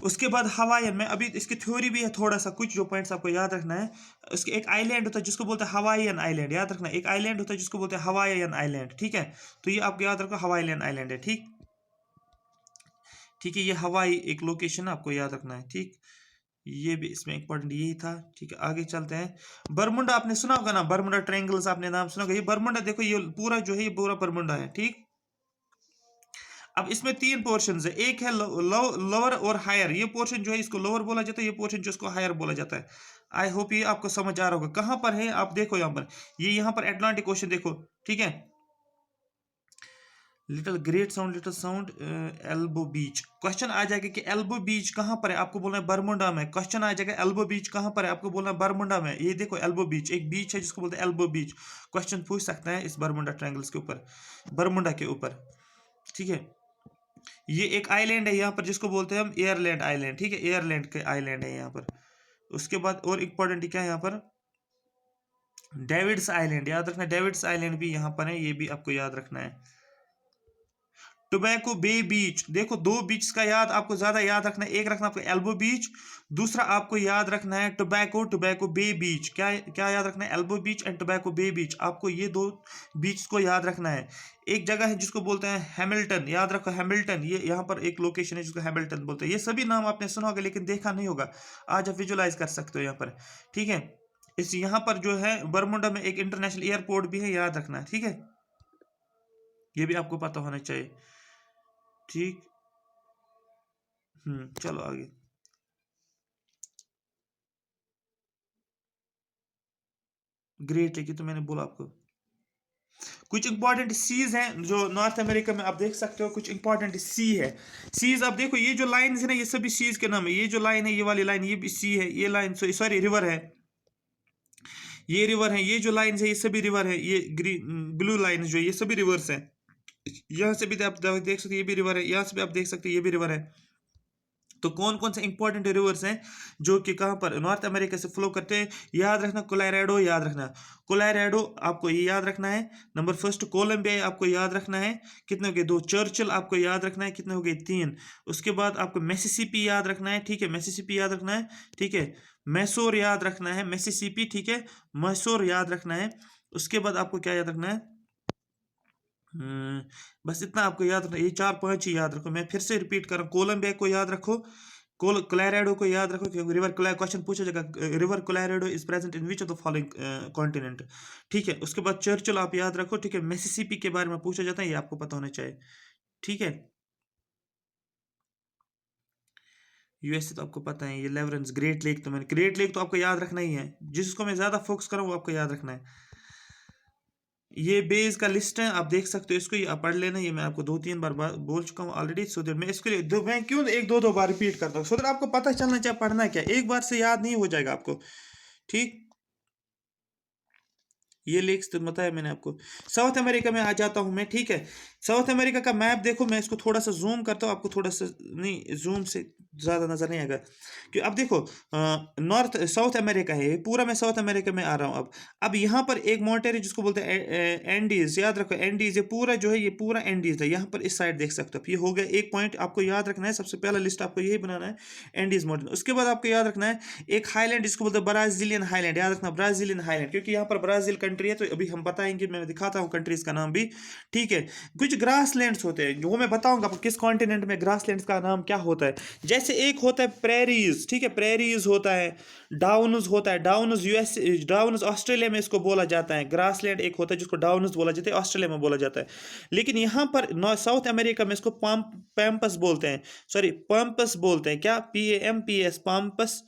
उसके बाद हवाईयन में, अभी इसकी थ्योरी भी है थोड़ा सा, कुछ जो पॉइंट्स आपको याद रखना है। उसके एक आइलैंड होता है जिसको बोलते हैं हवाईयन आइलैंड, याद रखना। एक आइलैंड होता है जिसको बोलते हैं हवाईयन आइलैंड, ठीक है। तो ये आपको याद रखो, हवाईयन आइलैंड है, ठीक। ठीक है, ये हवाई एक लोकेशन आपको याद रखना है, ठीक। ये भी इसमें इंपॉर्टेंट यही था, ठीक है। आगे चलते हैं। बरमुंडा आपने सुना होगा ना, बरमुंडा ट्रायंगल्स आपने नाम सुना होगा। ये बरमुंडा देखो, ये पूरा जो है, ये पूरा बरमुंडा है, ठीक। अब इसमें तीन पोर्शन है, एक है लोअर और हायर। ये पोर्शन जो है इसको लोअर बोला जाता है, ये पोर्शन जो इसको हायर बोला जाता है। आई होप ये आपको समझ आ रहा होगा। कहां पर है आप देखो, यहाँ पर, ये यहाँ पर अटलांटिक ओशन देखो, ठीक है। Little great sound, little sound, elbow beach. Question आ जाएगा कि एल्बो बीच कहां पर है, आपको बोलना है बरमुंडा में। क्वेश्चन आ जाएगा एल्बो बीच कहां पर है, आपको बोलना है बरमुंडा में। ये देखो एल्बो बीच, एक बीच है जिसको बोलते हैं एल्बो बीच। क्वेश्चन पूछ सकता है इस बरमुंडा ट्रायंगल्स के ऊपर, बरमुंडा के ऊपर, ठीक है। ये एक आइलैंड है यहाँ पर जिसको बोलते हैं हम एयरलैंड आइलैंड, ठीक है। एयरलैंड के आइलैंड है यहाँ पर। उसके बाद और इंपॉर्टेंट क्या है यहाँ पर, डेविड्स आइलैंड याद रखना। डेविड्स आइलैंड भी यहाँ पर है, ये भी आपको याद रखना है। टोबैको बे बीच, देखो दो बीच का याद आपको ज्यादा याद रखना है। एक रखना आपको एल्बो बीच, दूसरा आपको याद रखना है टोबैको बे बीच। क्या क्या याद रखना है, एल्बो बीच एंड टोबैको बे बीच। आपको ये दो बीच को याद रखना है। एक जगह है जिसको बोलते हैं हैमिल्टन, याद रखो हैमिल्टन। ये यहाँ पर एक लोकेशन है जिसको हैमिल्टन बोलते हैं। ये सभी नाम आपने सुना होगा लेकिन देखा नहीं होगा, आज आप विजुलाइज कर सकते हो यहाँ पर, ठीक है। इस यहाँ पर जो है बरमुंडा में एक इंटरनेशनल एयरपोर्ट भी है, याद रखना है, ठीक है। ये भी आपको पता होना चाहिए, ठीक। चलो आगे। ग्रेट लेक तो मैंने बोला आपको। कुछ इंपॉर्टेंट सीज हैं जो नॉर्थ अमेरिका में आप देख सकते हो, कुछ इंपॉर्टेंट सी है। सीज आप देखो, ये जो लाइन है ना, ये सभी सीज के नाम है। ये जो लाइन है, ये वाली लाइन, ये भी सी है। ये लाइन सॉरी रिवर है, ये रिवर है। ये जो लाइन है ये सभी रिवर है। ये ग्रीन ब्लू लाइन जो है ये सभी रिवर्स हैं। यहाँ से भी आप देख सकते, ये भी रिवर है। यहाँ से भी आप देख सकते, ये भी रिवर है। तो कौन कौन से इंपॉर्टेंट रिवर्स हैं जो कि कहां पर नॉर्थ अमेरिका से फ्लो करते हैं, याद रखना। कोलोराडो याद रखना, कोलोराडो आपको ये याद रखना है। नंबर फर्स्ट कोलंबिया आपको याद रखना है, कितने हो गए, दो। चर्चिल आपको याद रखना है, कितने हो गए, तीन। उसके बाद आपको मिसिसिपी याद रखना है, ठीक है। मिसिसिपी याद रखना है, ठीक है। मैसूर याद रखना है, मिसिसिपी, ठीक है। मैसूर याद रखना है। उसके बाद आपको क्या याद रखना है, बस इतना आपको याद रखना। ये चार पांच ही याद रखो। मैं फिर से रिपीट कर रहा हूँ, कोलंबिया को याद रखो, कोलोराडो को याद रखो, क्योंकि रिवर क्वेश्चन पूछा जाएगा, river Colorado is present in which of the following continent, ठीक है। उसके बाद चर्चिल आप याद रखो, ठीक है। मिसिसिपी के बारे में पूछा जाता है, ये आपको पता होना चाहिए, ठीक है। यूएसए तो आपको पता है, ये लेवरेंस, ग्रेट लेक तो मैंने, ग्रेट लेक तो आपको याद रखना ही है। जिसको मैं ज्यादा फोकस करूँ वो आपको याद रखना है। ये बेस का लिस्ट है, आप देख सकते हो इसको, ये आप पढ़ लेना। ये मैं आपको दो तीन बार बोल चुका हूँ ऑलरेडी, सो दैट मैं इसके लिए मैं क्यों एक दो दो बार रिपीट करता हूँ, सो दैट आपको पता चलना चाहिए पढ़ना क्या, एक बार से याद नहीं हो जाएगा आपको, ठीक। ये लेक्स तो बताया मैंने आपको। साउथ अमेरिका में आ जाता हूँ मैं, ठीक है। साउथ अमेरिका का मैप देखो, मैं इसको थोड़ा सा जूम करता हूँ, आपको थोड़ा सा, नहीं जूम से ज़्यादा नज़र नहीं आएगा कि अब देखो नॉर्थ साउथ अमेरिका है, ये पूरा मैं साउथ अमेरिका में आ रहा हूँ। अब यहाँ पर एक माउंटेन है जिसको बोलते हैं एंडीज, याद रखो एंडीज, ये पूरा जो है ये पूरा एंडीज है। यहाँ पर इस साइड देख सकते हो, ये हो गया एक पॉइंट, आपको याद रखना है, सबसे पहला लिस्ट आपको यही बनाना है, एंडीज माउंटेन। उसके बाद आपको याद रखना है एक हाईलैंड जिसको बोलते हैं ब्राजीलियन हाईलैंड, याद रखना ब्राजीलियन हाईलैंड, क्योंकि यहाँ पर ब्राजील कंट्री है, तो अभी हम बताएंगे, मैं दिखाता हूँ कंट्रीज का नाम भी, ठीक है। कुछ ग्रास लैंड्स होते हैं वो मैं बताऊंगा आपको किस कॉन्टिनेंट में ग्रास लैंड्स का नाम क्या होता है। जैसे एक होता है प्रेरीज, ठीक है, प्रेरीज होता है, डाउन्स होता है, डाउन्स यूएस, डाउन्स ऑस्ट्रेलिया में इसको बोला जाता है, ग्रासलैंड एक होता है जिसको डाउन्स बोला जाता है, ऑस्ट्रेलिया में बोला जाता है। लेकिन यहाँ पर साउथ अमेरिका में इसको पैम्पस बोलते हैं, सॉरी पंपस बोलते हैं, क्या PAMPS, पंपस।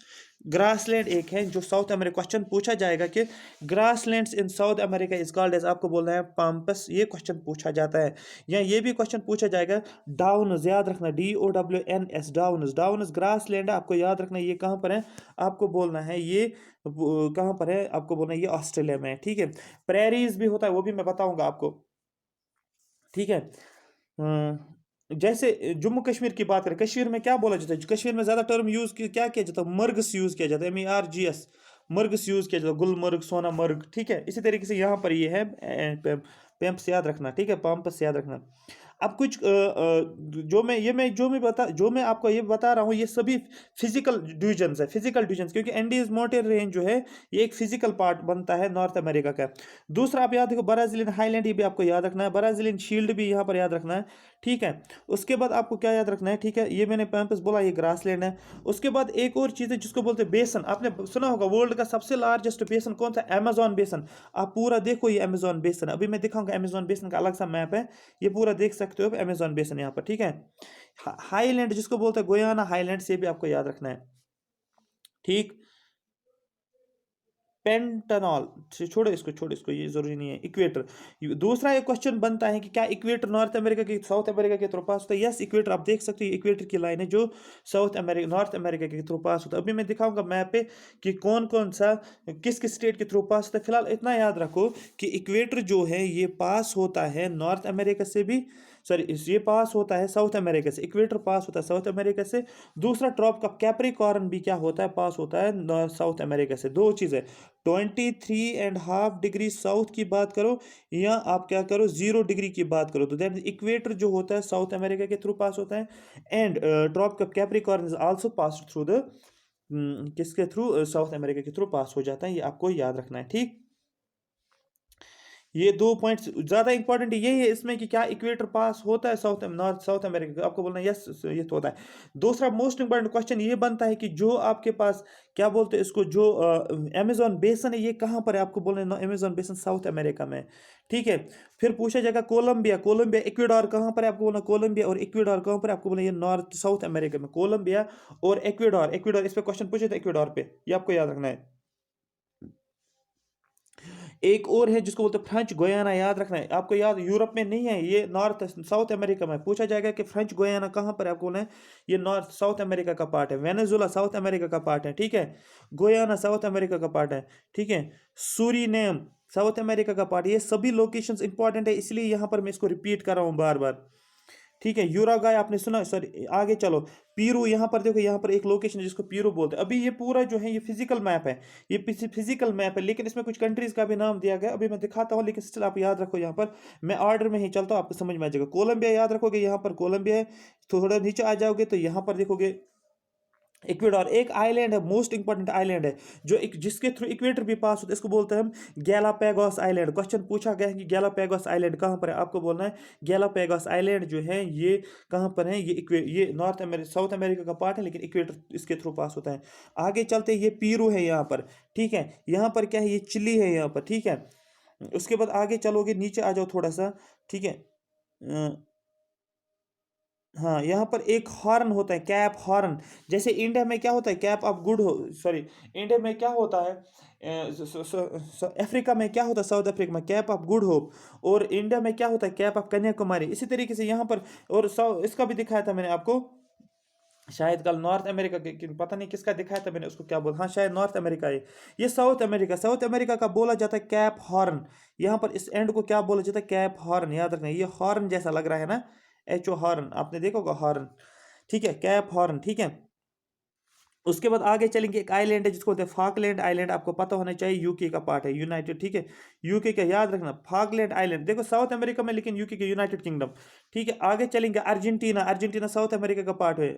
ग्रासलैंड एक है जो साउथ अमेरिका, क्वेश्चन पूछा जाएगा कि grasslands in South America is called as, आपको बोलना है पंपस, ये क्वेश्चन पूछा जाता है। या ये भी क्वेश्चन पूछा जाएगा डाउन्स, याद रखना DOWNS, डाउन्स, डाउन्स ग्रासलैंड है, आपको याद रखना ये कहाँ पर है, आपको बोलना है ये कहाँ पर है, आपको बोलना है ये ऑस्ट्रेलिया में है, ठीक है। प्रेरीज भी होता है, वो भी मैं बताऊंगा आपको, ठीक है। जैसे जम्मू कश्मीर की बात करें, कश्मीर में क्या बोला जाता है, कश्मीर में ज़्यादा टर्म यूज़ क्या किया जाता है, मर्गस यूज़ किया जाता है, MERGS, मर्गस यूज़ किया जाता है, गुलमर्ग, सोनामर्ग, ठीक है। इसी तरीके से यहाँ पर ये है पैम्प्स, याद रखना, ठीक है, पंपस याद रखना। अब कुछ जो मैं आपको ये बता रहा हूँ, ये सभी फिजिकल डिवीजन्स है, फिजिकल डिवीजन्स, क्योंकि एंडीज माउंटेन रेंज जो है ये एक फिजिकल पार्ट बनता है नॉर्थ अमेरिका का। दूसरा आप याद रखो ब्राजीलियन हाईलैंड, ये भी आपको याद रखना है, ब्राजीलियन शील्ड भी यहाँ पर याद रखना है, ठीक है। उसके बाद आपको क्या याद रखना है, ठीक है, ये मैंने पैम्पस बोला, ये ग्रासलैंड है। उसके बाद एक और चीज़ है जिसको बोलते हैं बेसन, आपने सुना होगा वर्ल्ड का सबसे लार्जेस्ट बेसन कौन सा, अमेजोन बेसन। आप पूरा देखो ये अमेजोन बेसन, अभी मैं दिखाऊंगा अमेजोन बेसन का अलग सा मैप है, ये पूरा देख सकते हो अमेजोन बेसन यहाँ पर, ठीक है। हाईलैंड जिसको बोलते हैं गोयाना हाईलैंड, से भी आपको याद रखना है, ठीक। पेंटानॉल, छोड़ो इसको, छोड़ो इसको, ये जरूरी नहीं है। इक्वेटर, दूसरा एक क्वेश्चन बनता है कि क्या इक्वेटर नॉर्थ अमेरिका के साउथ अमेरिका के थ्रू पास होता है, यस इक्वेटर, आप देख सकते हो इक्वेटर की लाइन है जो साउथ अमेरिका नॉर्थ अमेरिका के थ्रू पास होता है। अभी मैं दिखाऊंगा मैप पे कि कौन कौन सा किस किस स्टेट के थ्रू पास होता है। फिलहाल इतना याद रखो कि इक्वेटर जो है ये पास होता है नॉर्थ अमेरिका से भी, सॉरी ये पास होता है साउथ अमेरिका से, इक्वेटर पास होता है साउथ अमेरिका से। दूसरा ट्रॉप का कैप्रिकॉर्न भी क्या होता है, पास होता है साउथ अमेरिका से। दो चीज़ें, 23.5 डिग्री साउथ की बात करो या आप क्या करो 0 डिग्री की बात करो, तो दैट इक्वेटर जो होता है साउथ अमेरिका के थ्रू पास होता है। एंड ट्रॉप का Capricorn is also pass through the किसके थ्रू, साउथ अमेरिका के थ्रू पास हो जाता है, ये आपको याद रखना है, ठीक। ये दो पॉइंट्स ज़्यादा इंपॉर्टेंट यही है इसमें कि क्या इक्वेटर पास होता है साउथ नॉर्थ साउथ अमेरिका का, आपको बोलना है यस ये तो होता है। दूसरा मोस्ट इंपॉर्टेंट क्वेश्चन ये बनता है कि जो आपके पास क्या बोलते हैं इसको, जो अमेजोन बेसन है ये कहाँ पर है, आपको बोलना है अमेजोन बेसन साउथ अमेरिका में, ठीक है। फिर पूछा जाएगा कोलंबिया, कोलंबिया इक्वेडोर कहाँ पर है, आपको बोलना कोलंबिया और इक्वेडोर कहाँ पर है, आपको बोलना ये नॉर्थ साउथ अमेरिका में, कोलंबिया और इक्वेडोर, इक्वेडोर इस पर क्वेश्चन पूछे थे इक्वेडोर पे, ये आपको याद रखना है। एक और है जिसको बोलते हैं फ्रेंच गोयाना, याद रखना है आपको, याद यूरोप में नहीं है, ये नॉर्थ साउथ अमेरिका में। पूछा जाएगा कि फ्रेंच गोयाना कहाँ पर है, आपको बोलना है ये नॉर्थ साउथ अमेरिका का पार्ट है। वेनेजुला साउथ अमेरिका का पार्ट है, ठीक है। गोयाना साउथ अमेरिका का पार्ट है, ठीक है। सूरीनेम साउथ अमेरिका का पार्ट, ये सभी लोकेशंस इंपॉर्टेंट है, इसलिए यहाँ पर मैं इसको रिपीट कर रहा हूँ बार बार, ठीक है। यूरागाय आपने सुना, सॉरी आगे चलो, पीरू, यहाँ पर देखो, यहाँ पर एक लोकेशन है जिसको पीरू बोलते हैं। अभी ये पूरा जो है ये फिजिकल मैप है, ये फिजिकल मैप है, लेकिन इसमें कुछ कंट्रीज का भी नाम दिया गया, अभी मैं दिखाता हूँ, लेकिन स्टिल आप याद रखो, यहाँ पर मैं ऑर्डर में ही चलता हूँ, आपको समझ में आ जाएगा। कोलंबिया याद रखोगे, यहाँ पर कोलंबिया है, थोड़ा नीचे आ जाओगे तो यहाँ पर देखोगे इक्वेडोर, एक आइलैंड है, मोस्ट इंपॉर्टेंट आइलैंड है जो एक जिसके थ्रू इक्वेटर भी पास होता है, इसको बोलते हैं हम गैलापागोस आइलैंड। क्वेश्चन पूछा गया है कि गैलापागोस आइलैंड कहाँ पर है, आपको बोलना है गैलापागोस आइलैंड जो है ये कहाँ पर है, ये नॉर्थ अमेरिका साउथ अमेरिका का पार्ट है, लेकिन इक्वेटर इसके थ्रू पास होता है। आगे चलते ये पीरू है यहाँ पर, ठीक है। यहाँ पर क्या है, ये चिली है यहाँ पर, ठीक है। उसके बाद आगे चलोगे, नीचे आ जाओ थोड़ा सा, ठीक है। हाँ, यहाँ पर एक हॉर्न होता है, कैप हॉर्न। जैसे इंडिया में क्या होता है, कैप ऑफ गुड हो, सॉरी इंडिया में क्या होता है, अफ्रीका में क्या होता है, साउथ अफ्रीका में कैप ऑफ गुड होप, और इंडिया में क्या होता है, कैप ऑफ कन्याकुमारी। इसी तरीके से यहाँ पर, और इसका भी दिखाया था मैंने आपको, शायद कल नॉर्थ अमेरिका के पता नहीं किसका दिखाया था मैंने, उसको क्या बोला, हाँ शायद नॉर्थ अमेरिका है। ये साउथ अमेरिका, साउथ अमेरिका का बोला जाता है कैप हॉर्न। यहाँ पर इस एंड को क्या बोला जाता है, कैप हॉर्न, याद रखना। ये हॉर्न जैसा लग रहा है ना, एच ओ हॉर्न, आपने देखा होगा हॉर्न, ठीक है, कैप हॉर्न, ठीक है। उसके बाद आगे चलेंगे, एक आइलैंड है जिसको बोलते हैं फाकलैंड आइलैंड, आपको पता होना चाहिए, यूके का पार्ट है, यूनाइटेड, ठीक है, यूके का याद रखना, फाकलैंड आइलैंड, देखो साउथ अमेरिका में लेकिन यूके के यूनाइटेड किंगडम, ठीक है। आगे चलेंगे अर्जेंटीना, अर्जेंटीना साउथ अमेरिका का पार्ट है,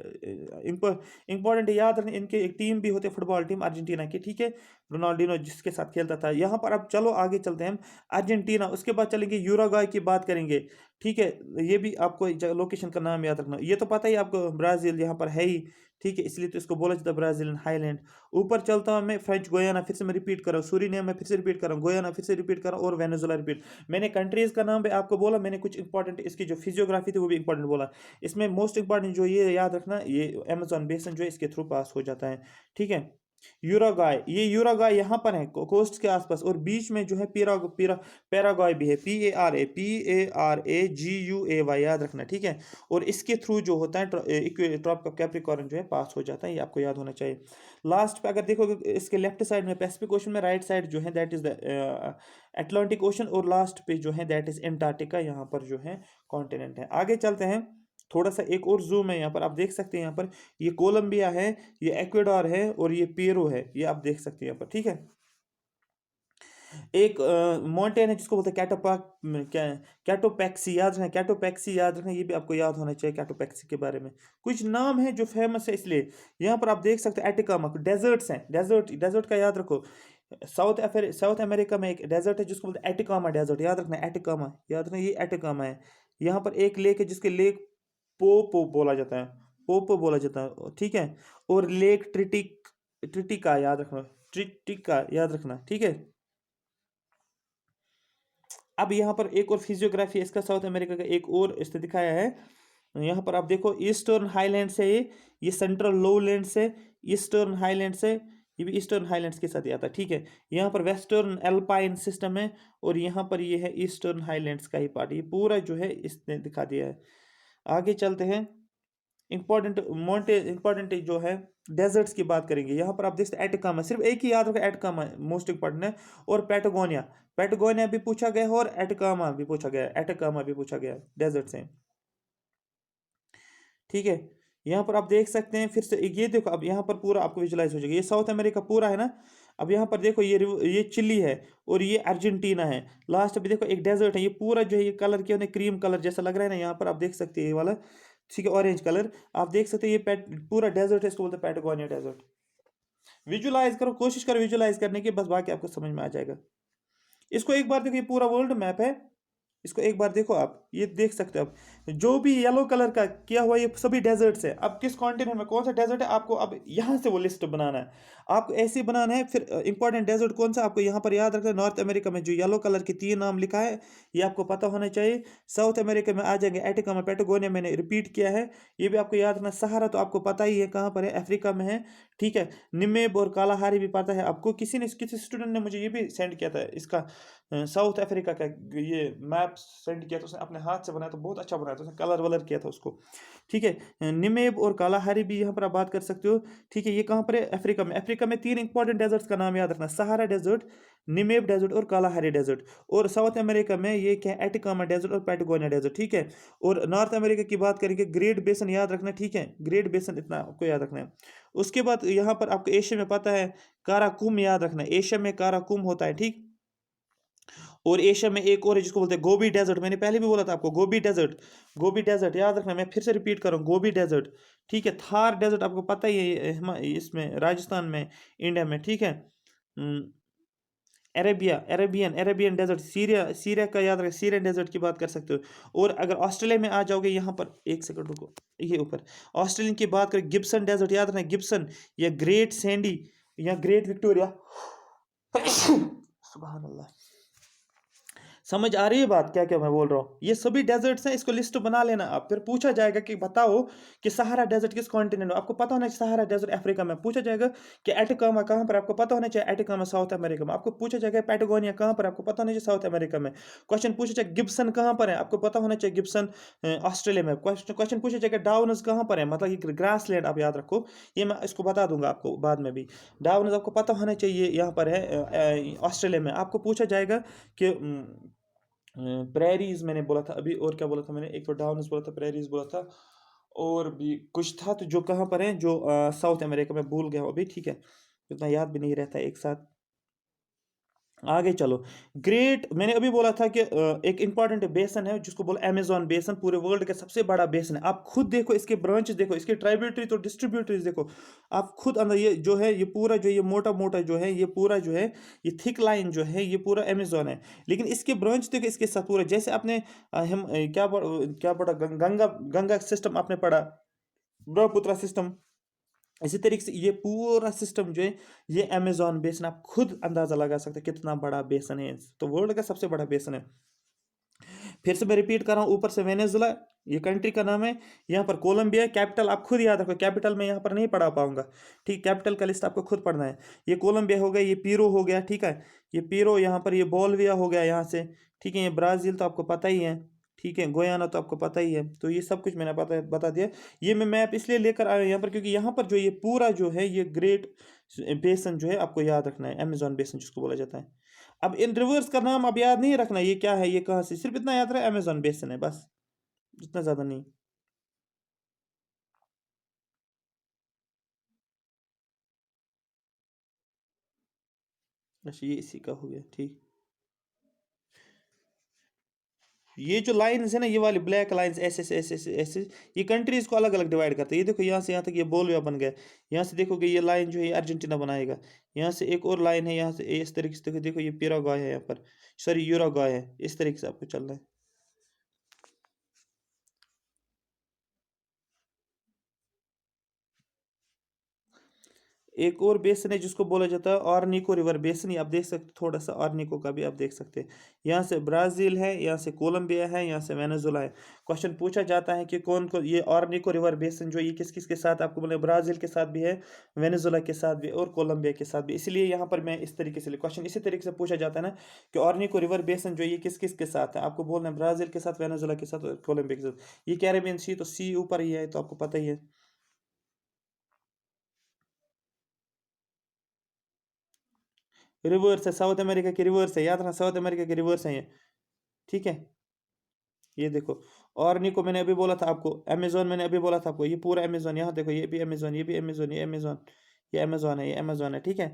इंपॉर्टेंट है, याद रखना, इनके एक टीम भी होती है फुटबॉल टीम अर्जेंटीना की, ठीक है, रोनाल्डिनो जिसके साथ खेलता था यहाँ पर। अब चलो आगे चलते हैं हम, अर्जेंटीना, उसके बाद चलेंगे यूरुग्वाय की बात करेंगे, ठीक है। ये भी आपको लोकेशन का नाम याद रखना, ये तो पता ही आपको, ब्राजील यहाँ पर है ही, ठीक है, इसलिए तो इसको बोला जाता है ब्राजीलियन हाईलैंड। ऊपर चलता हूँ मैं, फ्रेंच गुयाना, फिर से मैं रिपीट कर रहा हूँ, सूरीनेम मैं फिर से रिपीट कर रहा हूँ, गुयाना फिर से रिपीट कर रहा हूँ, और वेनेजुला रिपीट। मैंने कंट्रीज का नाम भी आपको बोला, मैंने कुछ इंपॉर्टेंट इसकी जो फिजियोग्राफी थी वो भी इंपॉर्टेंट बोला। इसमें मोस्ट इंपॉर्टेंट जो ये याद रखना, ये अमेजोन बेसन जो है इसके थ्रू पास हो जाता है, ठीक है। यूरागाय, ये यूरागाय यहाँ पर है कोस्ट के आसपास, और बीच में जो है पैराग्वाय भी है, PARAGUAY, याद रखना, ठीक है। और इसके थ्रू जो होता है ट्रॉप का कैप्रिकॉर्न जो है पास हो जाता है, ये आपको याद होना चाहिए। लास्ट पे अगर देखोगे इसके लेफ्ट साइड में पैसिफिक ओशन में, राइट साइड जो है that is the Atlantic ocean, और लास्ट पे जो है दैट इज एंटार्क्टिका, यहाँ पर जो है कॉन्टिनेंट है। आगे चलते हैं, थोड़ा सा एक और जूम है यहाँ पर, आप देख सकते हैं यहाँ पर, ये कोलंबिया है, ये इक्वेडोर है, और ये पेरू है, ये आप देख सकते हैं यहाँ पर, ठीक है। एक माउंटेन है जिसको बोलते हैं कैटोपैक्सी, याद रखना, कैटोपैक्सी याद रखना, ये भी आपको याद होना चाहिए कैटोपैक्सी के बारे में। कुछ नाम है जो फेमस है इसलिए, यहाँ पर आप देख सकते हैं एटिकामा, डेजर्ट्स हैं, डेजर्ट, डेजर्ट का याद रखो। साउथ अमेरिका में एक डेजर्ट है जिसको बोलते हैं एटिकामा डेजर्ट, याद रखना, एटिकामा, याद रखना, ये एटिकामा है। यहाँ पर एक लेक है जिसके लेक पोपो बोला जाता है, पोपो बोला जाता है, ठीक है। और लेक ट्रिटिका याद रखना, ट्रिटिका याद रखना, ठीक है। अब यहाँ पर एक और फिजियोग्राफी इसका साउथ अमेरिका का एक और इसने दिखाया है, यहाँ पर आप देखो, ईस्टर्न हाईलैंड से ये सेंट्रल लोलैंड से, ईस्टर्न हाईलैंड से, ये भी ईस्टर्न हाईलैंड्स के साथ ही आता है, ठीक है। यहाँ पर वेस्टर्न एल्पाइन सिस्टम है, और यहाँ पर ये है ईस्टर्न हाईलैंड्स का ही पार्ट, ये पूरा जो है इसने दिखा दिया है। आगे चलते हैं, इंपॉर्टेंट जो है डेजर्ट्स की बात करेंगे, यहाँ पर आप देख सकते हैं एटकामा, सिर्फ एक ही याद रखो, एटकामा मोस्ट इंपॉर्टेंट है, और पैटागोनिया, पैटागोनिया भी पूछा गया है, और एटकामा भी पूछा गया है, एटकामा भी पूछा गया है, डेजर्ट से, ठीक है। यहाँ पर आप देख सकते हैं, फिर से ये देखो, अब यहाँ पर पूरा आपको विजुलाइज हो जाएगा, ये साउथ अमेरिका पूरा है ना। अब यहाँ पर देखो, ये चिली है, और ये अर्जेंटीना है, लास्ट अभी देखो एक डेजर्ट है, ये पूरा जो है ये कलर क्या है, क्रीम कलर जैसा लग रहा है ना, यहाँ पर आप देख सकते हैं ये वाला, ठीक है, ऑरेंज कलर, आप देख सकते हैं ये पूरा डेजर्ट है, इसको बोलते हैं पैटागोनिया डेजर्ट। विजुलाइज करो, कोशिश करो विजुलाइज करने की, बस बाकी आपको समझ में आ जाएगा। इसको एक बार देखो, ये पूरा वर्ल्ड मैप है, इसको एक बार देखो आप, ये देख सकते हो आप, जो भी येलो कलर का किया हुआ ये सभी डेजर्ट्स है। अब किस कॉन्टिनेंट में कौन सा डेजर्ट है, आपको अब यहाँ से वो लिस्ट बनाना है, आपको ऐसे ही बनाना है। फिर इंपॉर्टेंट डेजर्ट कौन सा आपको यहाँ पर याद रखना है, नॉर्थ अमेरिका में जो येलो कलर के 3 नाम लिखा है, ये आपको पता होना चाहिए। साउथ अमेरिका में आ जाएंगे एटिकामा, पैटागोनिया मैंने रिपीट किया है, ये भी आपको याद रखना। सहारा तो आपको पता ही है कहाँ पर है, अफ्रीका में है, ठीक है। निमेब और कालाहारी भी पता है आपको, किसी स्टूडेंट ने मुझे ये भी सेंड किया था, इसका साउथ अफ्रीका का ये मैप सेंड किया था उसने, अपने हाथ से बनाया था, बहुत अच्छा बनाया था उसने, कलर वलर किया था उसको, ठीक है। निमेब और कालाहारी भी यहाँ पर आप बात कर सकते हो, ठीक है। ये कहाँ पर है, अफ्रीका में। अफ्रीका में 3 इंपॉर्टेंट डेजर्ट्स का नाम याद रखना, सहारा डेजर्ट, निमेब डेजर्ट और कालाहारी डेजर्ट। और साउथ अमेरिका में ये क्या है, एटिकामा डेजर्ट और पैटागोनिया डेजर्ट, ठीक है। और नॉर्थ अमेरिका की बात करेंगे, ग्रेट बेसन याद रखना, ठीक है, ग्रेट बेसन इतना आपको याद रखना है। उसके बाद यहाँ पर आपको एशिया में पता है, काराकुम याद रखना, एशिया में काराकुम होता है, ठीक। और एशिया में एक और है जिसको बोलते हैं गोबी डेजर्ट, मैंने पहले भी बोला था आपको, गोबी डेजर्ट, गोबी डेजर्ट याद रखना, मैं फिर से रिपीट कर रहा हूँ, गोबी डेजर्ट, ठीक है। थार डेजर्ट आपको पता ही है, इसमें राजस्थान में, इंडिया में, ठीक है। अरेबियन डेजर्ट, सीरिया का याद रखें, सीरियन डेजर्ट की बात कर सकते हो। और अगर ऑस्ट्रेलिया में आ जाओगे, यहाँ पर एक सेकंड रुको, ये ऊपर ऑस्ट्रेलियन की बात करें, गिब्सन डेजर्ट याद रखना, गिब्सन या ग्रेट सैंडी या ग्रेट विक्टोरिया, सुभान अल्लाह, समझ आ रही है बात क्या क्या मैं बोल रहा हूँ? ये सभी डेजर्ट्स हैं, इसको लिस्ट बना लेना आप। फिर पूछा जाएगा कि बताओ कि सहारा डेजर्ट किस कॉन्टिनेंट में, आपको पता होना चाहिए सहारा डेजर्ट अफ्रीका में। पूछा जाएगा कि एटिकामा कहाँ पर, आपको पता होना चाहिए एटिकामा साउथ अमेरिका में। आपको पूछा जाएगा पैटागोनिया कहाँ पर, आपको पता होना चाहिए साउथ अमेरिका में। क्वेश्चन पूछा जाएगा गिब्सन कहाँ पर है, आपको पता होना चाहिए गिब्सन ऑस्ट्रेलिया में। क्वेश्चन पूछा जाएगा डाउनस कहाँ पर है, मतलब ये ग्रास लैंड, आप याद रखो, ये मैं इसको बता दूंगा आपको बाद में भी। डाउनस आपको पता होना चाहिए यहाँ पर है ऑस्ट्रेलिया में। आपको पूछा जाएगा कि प्रेरीज मैंने बोला था अभी, और क्या बोला था मैंने, एक तो डाउनस बोला था, प्रेरीज बोला था, और भी कुछ था, तो जो कहाँ पर है, जो साउथ अमेरिका में, भूल गया हूँ अभी, ठीक है, उतना याद भी नहीं रहता है एक साथ। आगे चलो। ग्रेट, मैंने अभी बोला था कि एक इंपॉर्टेंट बेसन है जिसको बोला अमेजोन बेसन, पूरे वर्ल्ड का सबसे बड़ा बेसन है। आप खुद देखो इसके ब्रांचेस देखो, इसके ट्राइब्यूटरीज और डिस्ट्रीब्यूटरीज देखो, आप खुद अंदर ये जो है, ये पूरा जो ये मोटा मोटा जो है, ये पूरा जो है, ये थिक लाइन जो है, ये पूरा अमेजोन है। लेकिन इसके ब्रांच देखो इसके साथ पूरा, जैसे आपने क्या पढ़ा, गंगा गंगा सिस्टम आपने पढ़ा, ब्रह्मपुत्र सिस्टम, इसी तरीके से ये पूरा सिस्टम जो है, ये अमेजोन बेसन, आप खुद अंदाजा लगा सकते हैं कितना बड़ा बेसन है। तो वर्ल्ड का सबसे बड़ा बेसन है। फिर से मैं रिपीट कर रहा हूँ, ऊपर से वेनेजुला, ये कंट्री का नाम है, यहाँ पर कोलंबिया, कैपिटल आप खुद याद रखो, कैपिटल मैं यहाँ पर नहीं पढ़ा पाऊंगा, ठीक, कैपिटल का लिस्ट आपको खुद पढ़ना है। ये कोलंबिया हो गया, ये पीरो हो गया, ठीक है, ये पीरो, यहाँ पर ये बोलविया हो गया यहाँ से, ठीक है, ये ब्राज़ील तो आपको पता ही है, ठीक है, गोयाना तो आपको पता ही है। तो ये सब कुछ मैंने बता दिया। ये मैं मैप इसलिए लेकर आया यहाँ पर क्योंकि यहाँ पर जो ये पूरा जो है, ये ग्रेट बेसन जो है आपको याद रखना है, अमेजोन बेसन जिसको बोला जाता है। अब इन रिवर्स का नाम अब याद नहीं रखना, ये क्या है, ये कहाँ से, सिर्फ इतना याद रहे अमेजोन बेसन है बस, इतना ज़्यादा नहीं। अच्छा, ये इसी का हो गया, ठीक। ये जो लाइंस है ना, ये वाली ब्लैक लाइंस, ऐसे ऐसे ऐसे ऐसे ऐसे, ये कंट्रीज को अलग अलग डिवाइड करते हैं। ये देखो यहाँ से यहाँ तक ये बोलिविया बन गया, यहाँ से देखोगे ये लाइन जो है ये अर्जेंटीना बनाएगा, यहाँ से एक और लाइन है, यहाँ से इस तरीके से देखो, देखो ये पैराग्वाय है यहाँ पर, सॉरी यूरुग्वाय है, इस तरीके से आपको चलना है। एक और बेसन है जिसको बोला जाता है ऑर्निको रिवर बेसन, ये आप देख सकते, थोड़ा सा ऑर्निको का भी आप देख सकते हैं। यहाँ से ब्राज़ील है, यहाँ से कोलंबिया है, यहाँ से वेनेजुला है। क्वेश्चन पूछा जाता है कि कौन को ये ऑर्निको रिवर बेसन जो, ये किस किस के साथ, आपको बोले ब्राज़ील के साथ भी है, वेनेजुला के साथ भी, और कोलंबिया के साथ भी। इसलिए यहाँ पर मैं इस तरीके से क्वेश्चन इसी तरीके से पूछा जाता है ना, कि ऑर्निको रिवर बेसन जो ये किस किस के साथ है, आपको बोलना है ब्राज़ील के साथ, वेनेजुला के साथ और कोलंबिया के साथ। ये कैरेबियन सी, तो सी ऊपर ही है, तो आपको पता ही है। रिवर्स है, साउथ अमेरिका के रिवर्स है, याद रखना, साउथ अमेरिका के रिवर्स है ये, ठीक है। ये देखो, और निको मैंने अभी बोला था आपको, अमेजोन मैंने अभी बोला था आपको, ये पूरा अमेजोन, यहाँ देखो ये भी अमेजोन, ये भी अमेजोन, ये अमेजोन, ये अमेजोन है, ये अमेजोन है, ठीक है।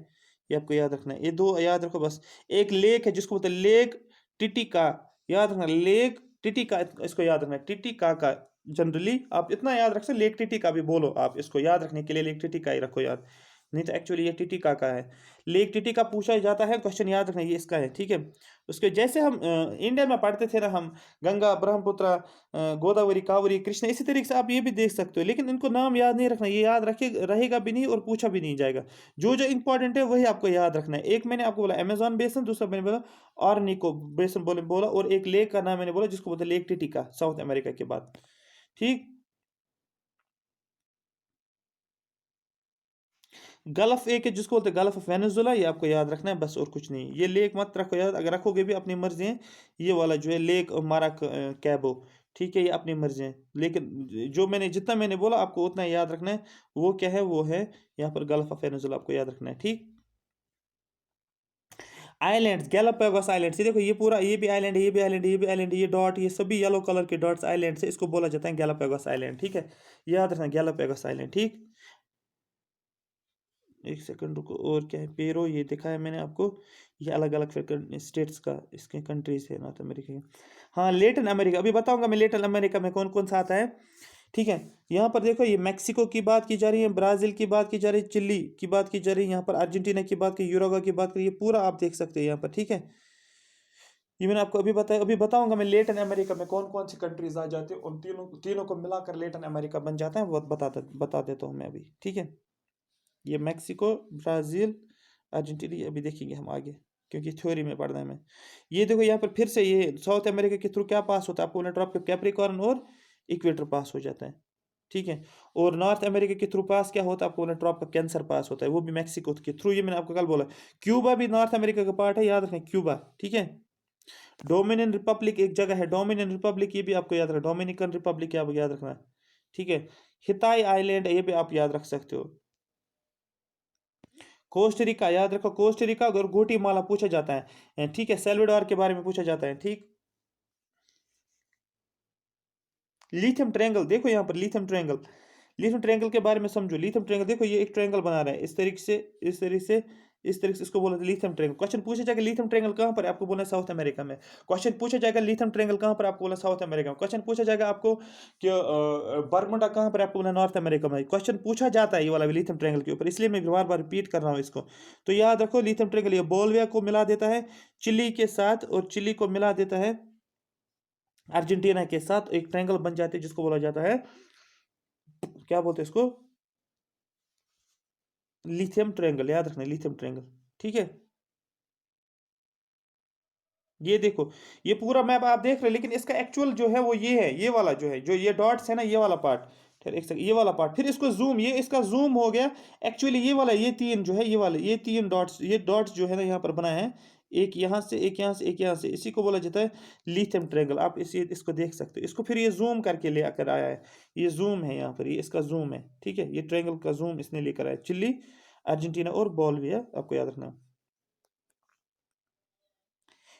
ये आपको याद रखना है, ये दो याद रखो बस। एक लेक है जिसको बोलते हैं लेक टिटिका, याद रखना लेक टिटिका, इसको याद रखना है, टिटिका का। जनरली आप इतना याद रख सकते, लेक टिटिका भी बोलो आप, इसको याद रखने के लिए लेक टिटिका ही रखो याद, नहीं तो एक्चुअली ये टिटिका का है। लेक टिटिका पूछा जाता है, क्वेश्चन याद रखना ये इसका है, ठीक है। उसके जैसे हम इंडिया में पढ़ते थे ना हम, गंगा ब्रह्मपुत्र गोदावरी कावेरी कृष्ण, इसी तरीके से आप ये भी देख सकते हो, लेकिन इनको नाम याद नहीं रखना, ये याद रखे रहेगा भी नहीं और पूछा भी नहीं जाएगा। जो जो इंपॉर्टेंट है वही आपको याद रखना है। एक मैंने आपको बोला अमेजोन बेसन, दूसरा मैंने बोला ऑर्निको बेसन बोला, और एक लेक का नाम मैंने बोला जिसको बोलते हैं लेक टिटिका, साउथ अमेरिका के बाद, ठीक। गल्फ एक है जिसको बोलते हैं गल्फ ऑफ वेनेजुला, ये आपको याद रखना है बस, और कुछ नहीं। ये लेक मत रखो याद, अगर रखोगे भी अपनी मर्जी है। ये वाला जो है लेक मारा कैबो, ठीक है, ये अपनी मर्जी है, लेकिन जो मैंने जितना मैंने बोला आपको उतना याद रखना है। वो क्या है, वो है यहाँ पर गल्फ ऑफ वेनेजुला, आपको याद रखना है, ठीक। आइलैंड्स, गैलापागोस आइलैंड्स, ये देखो ये पूरा, ये भी आइलैंड है, ये भी आइलैंड है, ये भी आइलैंड है, ये डॉट, ये सभी येलो कलर के डॉट्स आइलैंड से, इसको बोला जाता है गैलापागोस आइलैंड, ठीक है। याद रखना गैलापागोस आइलैंड, ठीक। एक सेकंड रुको, और क्या है, पेरो ये दिखाया मैंने आपको, ये अलग अलग फिर स्टेट्स का, इसके कंट्रीज है नॉर्थ अमेरिका के। हाँ, लेटिन अमेरिका अभी बताऊंगा मैं, लेटिन अमेरिका में कौन कौन सा आता है, ठीक है। यहाँ पर देखो, ये मैक्सिको की बात की जा रही है, ब्राज़ील की बात की जा रही है, चिली की बात की जा रही है, यहाँ पर अर्जेंटीना की बात की, यूरुग्वे की बात करी, ये पूरा आप देख सकते हैं यहाँ पर, ठीक है। ये मैंने आपको अभी बताया, अभी बताऊंगा मैं लेटिन अमेरिका में कौन कौन सी कंट्रीज आ जाती है, उन तीनों तीनों को मिलाकर लेटिन अमेरिका बन जाता है, वो बता देता हूँ मैं अभी, ठीक है। ये मैक्सिको, ब्राज़ील, अर्जेंटीना, ये अभी देखेंगे हम आगे। क्योंकि थ्योरी में पढ़ना है हमें। ये देखो यहाँ पर फिर से ये साउथ अमेरिका के थ्रू क्या पास होता है, आपको बोला ट्रॉपिक ऑफ कैप्रिकॉर्न और इक्वेटर पास हो जाता है, ठीक है। और नॉर्थ अमेरिका के थ्रू पास क्या होता है, आपको बोला ट्रॉपिक ऑफ कैंसर पास होता है, वो भी मैक्सिको के थ्रू, ये मैंने आपको कल बोला। क्यूबा भी नॉर्थ अमेरिका का पार्ट है, याद रखें क्यूबा, ठीक है। डोमिनियन रिपब्लिक एक जगह है, डोमिनियन रिपब्लिक, ये भी आपको याद रखना, डोमिनिकन रिपब्लिक आपको याद रखना है, ठीक है। हिताई आइलैंड ये भी आप याद रख सकते हो। कोस्टरिका याद रखो, कोस्टरिका और गुटीमाला पूछा जाता है, ठीक है। सेल्वाडोर के बारे में पूछा जाता है, ठीक। लिथियम ट्रायंगल देखो यहाँ पर, लिथियम ट्रायंगल, लिथियम ट्रायंगल के बारे में समझो। लिथियम ट्रायंगल देखो, ये एक ट्रायंगल बना रहा है इस तरीके से, इस तरीके से, इस तरीके से, इसको बोला लिथियम ट्रायंगल। क्वेश्चन पूछा जाएगा लिथियम ट्रायंगल कहाँ पर है, आपको बोलना है साउथ अमेरिका में। क्वेश्चन पूछा जाएगा लिथियम ट्रायंगल कहाँ पर, आपको बोलना साउथ अमेरिका में। क्वेश्चन पूछा जाएगा आपको कि बरमुडा कहाँ पर, आपको बोलना नॉर्थ अमेरिका में। क्वेश्चन पूछा जाता है ये वाला लिथियम ट्रायंगल के ऊपर, इसलिए मैं बार बार रिपीट कर रहा हूँ इसको। तो याद रखो लिथियम ट्रायंगल ये बोलिविया को मिला देता है चिली के साथ, और चिली को मिला देता है अर्जेंटीना के साथ, एक ट्रायंगल बन जाते हैं जिसको बोला जाता है, क्या बोलते हैं इसको, लिथियम ट्रायंगल, याद रखना लिथियम ट्रायंगल, ठीक है। ये देखो, ये पूरा मैप आप देख रहे हैं, लेकिन इसका एक्चुअल जो है वो ये है, ये वाला जो है, जो ये डॉट्स है ना, ये वाला पार्ट, फिर एक सेकंड, ये वाला पार्ट, फिर इसको जूम, ये इसका जूम हो गया। एक्चुअली ये वाला, ये तीन जो है, ये वाले, ये तीन डॉट्स, ये डॉट्स जो है ना यहाँ पर बना है, एक यहाँ से, एक यहाँ से, एक यहाँ से, इसी को बोला जाता है लिथियम ट्रायंगल। आप इसको देख सकते हो, इसको फिर ये जूम करके ले आकर आया है, ये जूम है यहाँ पर, ये इसका जूम है, ठीक है। ये ट्रायंगल का जूम इसने लेकर आया, चिली, अर्जेंटीना और बोलिविया, आपको याद रखना।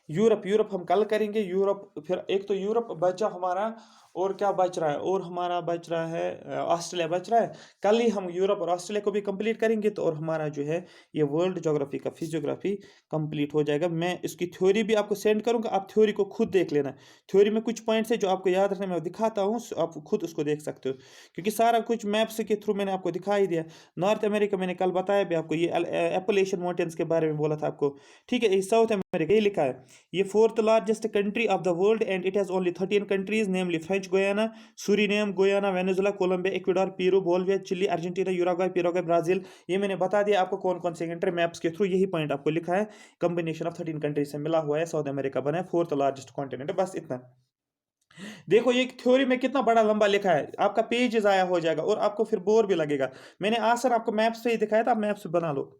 यूरोप, यूरोप हम कल करेंगे यूरोप। फिर एक तो यूरोप बचा हमारा, और क्या बच रहा है, और हमारा बच रहा है ऑस्ट्रेलिया बच रहा है। कल ही हम यूरोप और ऑस्ट्रेलिया को भी कंप्लीट करेंगे, तो और हमारा जो है ये वर्ल्ड ज्योग्राफी का फिजियोग्राफी कंप्लीट हो जाएगा। मैं इसकी थ्योरी भी आपको सेंड करूंगा, आप थ्योरी को खुद देख लेना। थ्योरी में कुछ पॉइंट्स है जो आपको याद रखने में दिखाता हूँ, आप खुद उसको देख सकते हो, क्योंकि सारा कुछ मैप्स के थ्रू मैंने आपको दिखा ही दिया। नॉर्थ अमेरिका मैंने कल बताया भी आपको, ये एप्पलेशियन माउंटेन्स के बारे में बोला था आपको, ठीक है। साउथ अमेरिका ये लिखा है, ये fourth largest country of the world and it has only 13 countries namely French Guiana, Suriname, Guyana, Venezuela, Colombia, Ecuador, Peru, Bolivia, Chile, Argentina, Uruguay, Paraguay, Brazil. ये मैंने बता दिया आपको कौन कौन से कंट्री, मैप्स के थ्रू यही पॉइंट आपको लिखा है। कॉम्बिनेशन ऑफ 13 कंट्रीज से मिला हुआ है, साउथ अमेरिका बना है फोर्थ लार्जेस्ट कॉन्टिनेंट, बस इतना। देखो ये थ्योरी में कितना बड़ा लंबा लिखा है, आपका पेज जाया हो जाएगा और आपको फिर बोर भी लगेगा। मैंने आंसर आपको मैप्स से ही दिखाया था, आप मैप्स बना लो।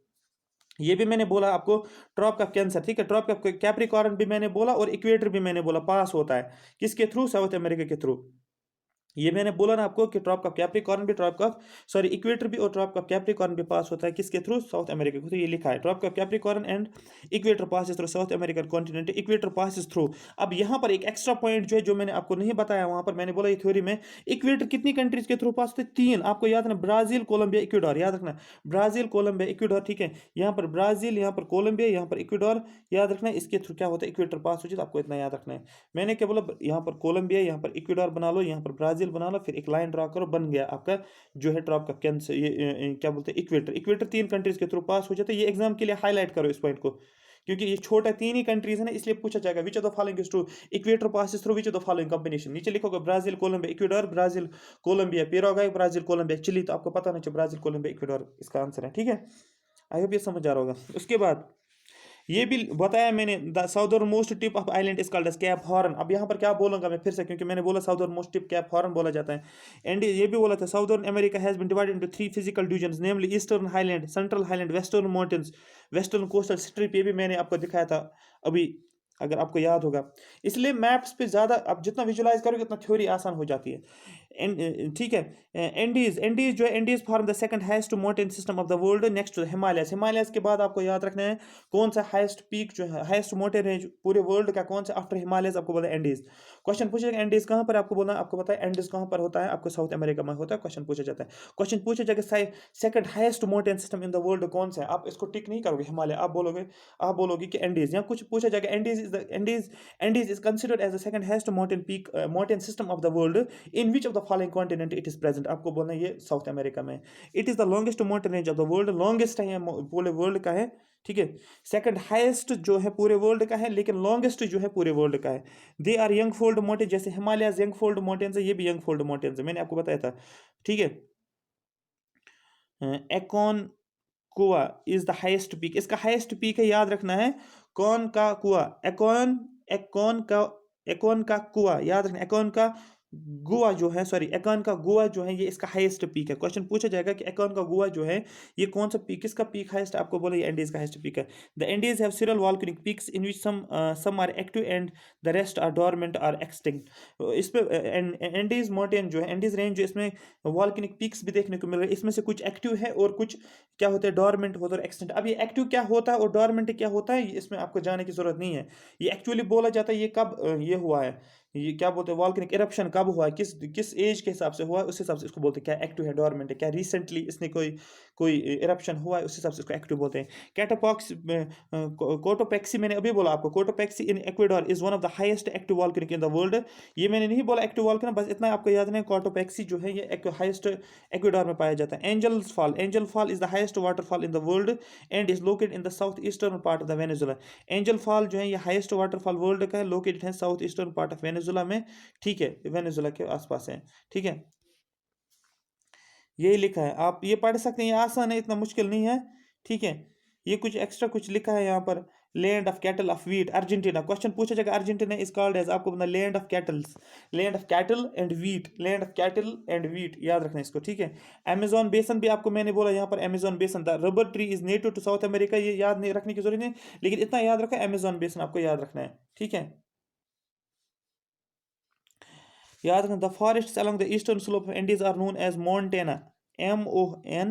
ये भी मैंने बोला आपको, ट्रॉप का कैंसर, ठीक है, ट्रॉप का कैप्रिकॉर्न भी मैंने बोला, और इक्वेटर भी मैंने बोला पास होता है किसके थ्रू, साउथ अमेरिका के थ्रू। ये मैंने बोला ना आपको कि ट्रॉप का कैप्रिकॉर्न भी, ट्रॉप का, सॉरी, इक्वेटर भी और ट्रॉप का कैप्रिकॉर्न भी पास होता है किसके थ्रू, साउथ अमेरिका के थ्रू। ये लिखा है ट्रॉप का Capricorn and equator passes through south American continent, equator passes through. अब यहाँ पर एक एक्स्ट्रा पॉइंट जो है, जो मैंने आपको नहीं बताया वहां पर, मैंने बोला ये थ्योरी में इक्वेटर कितनी कंट्रीज के थ्रू पास होते हैं, तीन, आपको याद रखना, ब्राजील, कोलंबिया, इक्वेडोर, याद रखना, ब्राजील, कोलंबिया, इक्वेडोर, ठीक है। यहाँ पर ब्राजील, यहाँ पर कोलंबिया, यहाँ पर इक्वेडोर, याद रखना, इसके थ्रू क्या होता है, इक्वेटर पास हो जाए, आपको इतना याद रखना है। मैंने क्या बोला, यहाँ पर कोलंबिया, यहाँ पर इक्वेडोर बना लो, यहाँ पर ब्राजील बना लो, फिर एक लाइन ड्रा करो, बन गया आपका जो है ट्रॉप का कैंसर, ये क्या बोलते हैं, इक्वेटर। इक्वेटर तीन कंट्रीज के थ्रू पास हो जाता है, ये एग्जाम के लिए हाईलाइट करो इस पॉइंट को, क्योंकि ये छोटा तीन ही कंट्रीज है ना, इसलिए पूछा जाएगा which of the following is true, equator passes through which of the following combination. नीचे लिखोगे Brazil, Colombia, Ecuador, Brazil, Colombia, Paraguay, Brazil, Colombia, Chile, तो आपको पता नहीं चाहिए ब्राजील, कोलंबिया, इक्वेडोर इसका आंसर है, ठीक है। आई होप ये समझ आ रहा होगा। उसके बाद ये भी बताया मैंने, the southernmost tip of island is called as Cape Horn. अब यहाँ पर क्या बोलूंगा मैं फिर से, क्योंकि मैंने बोला southernmost tip Cape Horn बोला जाता है। एंड ये भी बोला था, southern America has been divided into 3 physical divisions, namely eastern highland, central highland, western mountains, western coastal strip. ये भी मैंने आपको दिखाया था अभी, अगर आपको याद होगा। इसलिए मैप्स पे ज़्यादा आप जितना विजुलाइज करोगे उतना थ्योरी आसान हो जाती है। ठीक है। एंडीज, एंडीज जो है, Andes form the second highest mountain system of the world next to Himalayas. Himalayas के बाद आपको याद रखना है कौन सा हाईएस्ट पीक जो है, हाईएस्ट माउंटेन रेंज पूरे वर्ल्ड का कौन सा आफ्टर हिमालयस, आपको बोला एंडीज। क्वेश्चन पूछेगा एंडीज कहाँ पर, आपको बोलना, आपको पता है एंडीज कहाँ पर होता है, आपको साउथ अमेरिका में होता है। क्वेश्चन पूछा जाता है, क्वेश्चन पूछा जाएगा second highest mountain system in the world कौन सा है, आप इसको टिक नहीं करोगे हिमालय, आप बोलोगे कि एंडीज। या कुछ पूछा जाएगा Andes is the Andes is considered as the second highest mountain peak mountain system of the world. In which of the following continent it is present? आपको बोलना है ये साउथ अमेरिका में। It is the longest mountain range of the world. Longest है पूरे वर्ल्ड का है, ठीक है। सेकंड हाईएस्ट जो है पूरे वर्ल्ड का है, लेकिन लॉन्गेस्ट जो है पूरे वर्ल्ड का है। They are young fold mountain, जैसे हिमालय यंग फोल्ड माउंटेन है, ये भी यंग फोल्ड माउंटेन है, मैंने आपको बताया था, ठीक है। एकॉन कोआ इज द हाईएस्ट पीक, इसका हाईएस्ट पीक है, याद रखना है, कौन का कुआ, एकॉन, एकॉन का कुआ, याद रखना एकॉन का गोवा जो है, सॉरी एकॉन का गोवा जो है ये इसका हाईएस्ट पीक है। क्वेश्चन पूछा जाएगा कि एकॉन का गोवा जो है ये कौन सा पीक, किसका पीक हाईएस्ट, आपको बोला ये एंडीज का हाईएस्ट पीक है। The Andes have several volcanic peaks in which some are active and the rest are dormant or extinct. इस पे एंडीज माउंटेन जो है, एंडीज रेंज जो, इसमें वॉल्केनिक पीक्स भी देखने को मिल रहे हैं। इसमें से कुछ एक्टिव है और कुछ क्या होता है, डोरमेंट होता है और एक्सटेंट। अब ये एक्टिव क्या होता है और डोरमेंट क्या होता है, इसमें आपको जाने की जरूरत नहीं है। ये एक्चुअली बोला जाता है ये कब ये हुआ है, ये क्या बोलते हैं वॉल्केनिक इरप्शन कब हुआ है, किस एज के हिसाब से हुआ है, उस हिसाब से इसको बोलते हैं क्या एक्टिव है, डोरमेंट है, क्या रिसेंटली इसने कोई कोई इरप्शन हुआ है, उस हिसाब से इसको एक्टिव बोलते हैं। कैटापॉक्स, कोटोपेक्सी, मैंने अभी बोला आपको, Cotopaxi in Ecuador is one of the highest active volcanic in the world. ये मैंने नहीं बोला एक्टिव वॉल्केनो, बस इतना आपको याद नहीं, कोटोपेक्सी जो है ये हाईएस्ट इक्वेडोर में पाया जाता है। Angel fall is the highest waterfall in the world and is located in the south eastern part of the Venezuela. Angel fall जो है ये हाईएस्ट वाटरफॉल वर्ल्ड का है, लोकेटेड है south eastern part of Venezuela में, ठीक है, वेनेजुला के आसपास है, ठीक है, यही लिखा है, आप ये पढ़ सकते हैं, ये आसान है, इतना मुश्किल नहीं है, ठीक है। ये कुछ एक्स्ट्रा कुछ लिखा है यहाँ पर, land of cattle of wheat, Argentina, question पूछा जाएगा अर्जेंटीना इज कॉल्ड एज, आपको पता land of kettles, land of cattle and wheat, land of cattle and wheat, याद रखना इसको, ठीक है। अमेजोन बेसन भी आपको मैंने बोला यहाँ पर, अमेजोन बेसन था, rubber tree is native to South America, ये याद नहीं रखने की जरूरत नहीं, लेकिन इतना याद रखो अमेजोन बेसन आपको याद रखना है, ठीक है। याद रखना, the forest along the eastern slope of Andes are known as montana, MONTANA,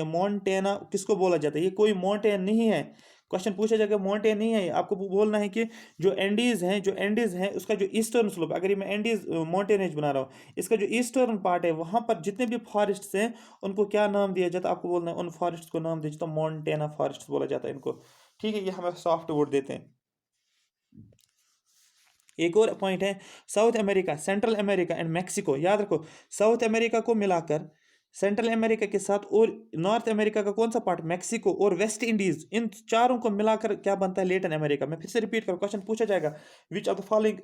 montana किसको बोला जाता है, ये कोई माउंटेन नहीं है, क्वेश्चन पूछा जाएगा माउंटेन नहीं है, आपको बोलना है कि जो एंडीज हैं उसका जो ईस्टर्न स्लोप, अगर ये मैं एंडीज माउंटेन रेंज बना रहा हूँ, इसका जो ईस्टर्न पार्ट है वहां पर जितने भी फॉरेस्ट हैं उनको क्या नाम दिया जाता है, आपको बोलना है उन फॉरेस्ट को नाम दिया जाता है मोन्टेना फॉरेस्ट बोला जाता है इनको, ठीक है, ये हमें सॉफ्ट वुड देते हैं। एक और पॉइंट है, south America, central America and Mexico, याद रखो साउथ अमेरिका को मिलाकर सेंट्रल अमेरिका के साथ और नॉर्थ अमेरिका का कौन सा पार्ट, मैक्सिको और वेस्ट इंडीज, इन चारों को मिलाकर क्या बनता है, लेटिन अमेरिका। मैं फिर से रिपीट करूँ, क्वेश्चन पूछा जाएगा which of the following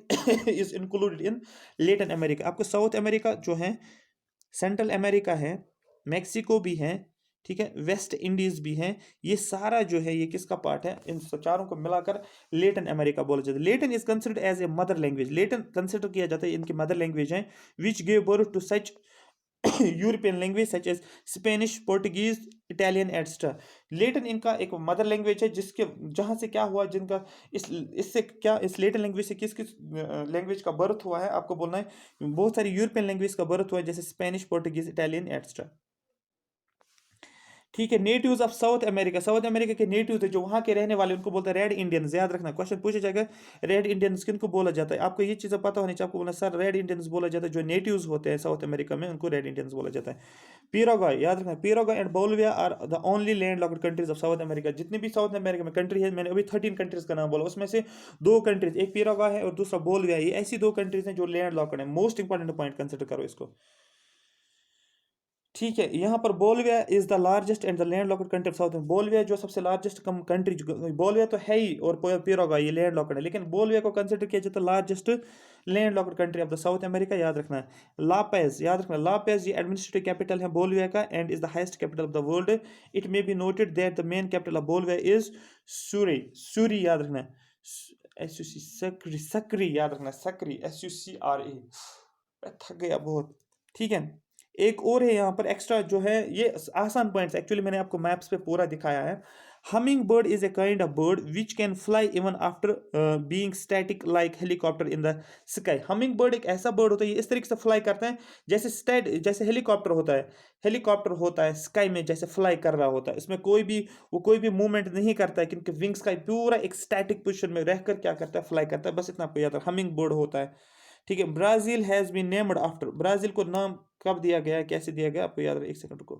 is included in Latin America, आपको साउथ अमेरिका जो है, सेंट्रल अमेरिका है, मैक्सिको भी है, ठीक है, वेस्ट इंडीज भी है, ये सारा जो है ये किसका पार्ट है, इन चारों को मिलाकर लेटिन अमेरिका बोला जाता है। Latin is considered as a mother language, Latin consider किया जाता है इनकी मदर लैंग्वेज है, which gave birth to such European language such as Spanish, Portuguese, Italian etcetera. Latin इनका एक मदर लैंग्वेज है जिसके जहाँ से क्या हुआ, जिनका इससे क्या, इस लेटिन लैंग्वेज से किस किस लैंग्वेज का बर्थ हुआ है, आपको बोलना है बहुत सारी यूरोपियन लैंग्वेज का बर्थ हुआ है, जैसे स्पेनिश, पोर्टुगीज, इटालियन एटसेट्रा, ठीक है। Natives of South America, south America के नेटिव थे जो वहां के रहने वाले, उनको बोलते हैं रेड इंडियंस, याद रखना, क्वेश्चन पूछा जाएगा रेड इंडियंस किनको बोला जाता है, आपको ये चीज़ें पता होनी चाहिए, आपको बोलना सर रेड इंडियंस बोला जाता है, जो नेटिव्स होते हैं साउथ अमेरिका में उनको रेड इंडियंस बोला जाता है। पिराग्वाय, याद रखना, Paraguay and Bolivia are the only land locked countries of South America, जितनी भी साउथ अमेरिका में कंट्री है, मैंने अभी 13 कंट्रीज का नाम बोला, उसमें से 2 कंट्रीज, एक पिराग्वाय है और दूसरा बोलिविया, ये ऐसी 2 कंट्रीज हैं जो लैंड लॉक्ड है। मोस्ट इंपॉर्टेंट पॉइंट कंसिडर करो इसको, ठीक है। यहाँ पर Bolivia is the largest and the land locked country of south, Bolivia जो सबसे लार्जेस्ट कंट्री, बोलिविया तो है ही और पिराग्वाय ये लैंड लॉक्ड है, लेकिन बोलिविया को कंसिडर किया जाता है largest land locked country of the south America, याद रखना है। लापेज, याद रखना, लापेज ये एडमिनिस्ट्रेटिव कैपिटल है बोलिविया का and is the highest capital of the world. It may be noted that the main capital of Bolivia is Suri, Suri याद रखना, SUC, सक्री, सक्री याद रखना, सक्री, SUCRE, थक गया बहुत, ठीक है। एक और है यहाँ पर एक्स्ट्रा जो है, ये आसान पॉइंट्स एक्चुअली मैंने आपको मैप्स पे पूरा दिखाया है। Humming bird is a kind of bird which can fly even after being static like helicopter in the sky. Humming bird एक ऐसा बर्ड होता है, ये इस तरीके से फ्लाई करता है जैसे हेलीकॉप्टर होता है स्काई में, जैसे फ्लाई कर रहा होता है, इसमें कोई भी मूवमेंट नहीं करता है, क्योंकि विंग्स का पूरा एक स्टैटिक पोजिशन में रहकर क्या करता है, फ्लाई करता है, बस इतना आपको याद है, हमिंग बर्ड होता है, ठीक है। Brazil has been named after, Brazil को नाम कब दिया गया है, कैसे दिया गया, आपको याद है, एक सेकंड को,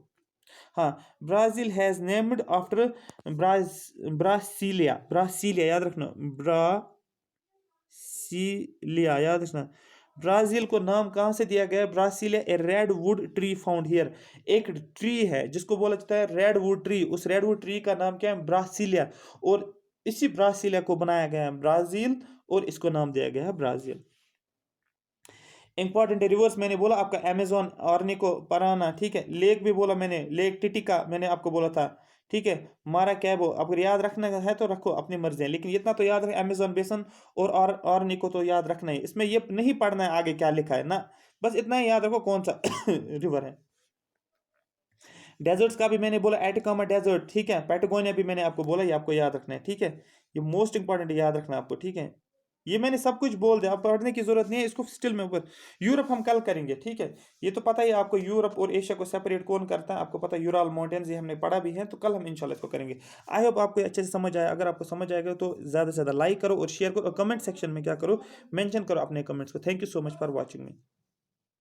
हाँ, Brazil has named after Brasilia, Brasilia याद रखना, ब्रासीलिया याद रखना, ब्राजील को नाम कहाँ से दिया गया है, Brasilia, A red wood tree found here, एक ट्री है जिसको बोला जाता है रेड वुड ट्री, उस रेड वुड ट्री का नाम क्या है, ब्रासीलिया, और इसी ब्रासीलिया को बनाया गया है ब्राजील और इसको नाम दिया गया है ब्राजील। इंपॉर्टेंट रिवर्स मैंने बोला आपका अमेजोन, ऑर्निको, पराना, ठीक है। लेक भी बोला मैंने, लेक टिटिका मैंने आपको बोला था, ठीक है, मारा कैबो, अगर याद रखना है तो रखो, अपनी मर्ज़ी है, लेकिन इतना तो याद रखें अमेज़न बेसिन और ऑरनिको तो याद रखना है। इसमें ये नहीं पढ़ना है आगे क्या लिखा है ना, बस इतना ही याद रखो कौन-सा रिवर है। डेज़र्ट्स का भी मैंने बोला एटिकामा डेज़र्ट, ठीक है? पैटागोनिया भी मैंने आपको बोला, ये आपको याद रखना है, ठीक है? ये मोस्ट इम्पोर्टेंट याद रखना है आपको, ठीक है? ये मैंने सब कुछ बोल दिया, अब पढ़ने की ज़रूरत नहीं है, इसको स्टिल में ऊपर यूरोप हम कल करेंगे, ठीक है? ये तो पता ही है आपको, यूरोप और एशिया को सेपरेट कौन करता है, आपको पता है यूराल माउंटेन्स, ये हमने पढ़ा भी है, तो कल हम इंशाल्लाह इसको करेंगे। आई होप आपको अच्छे से समझ आया। अगर आपको समझ आएगा तो ज़्यादा से ज़्यादा लाइक करो और शेयर करो और कमेंट सेक्शन में क्या करो, मेंशन करो अपने कमेंट्स को। Thank you so much for watching me.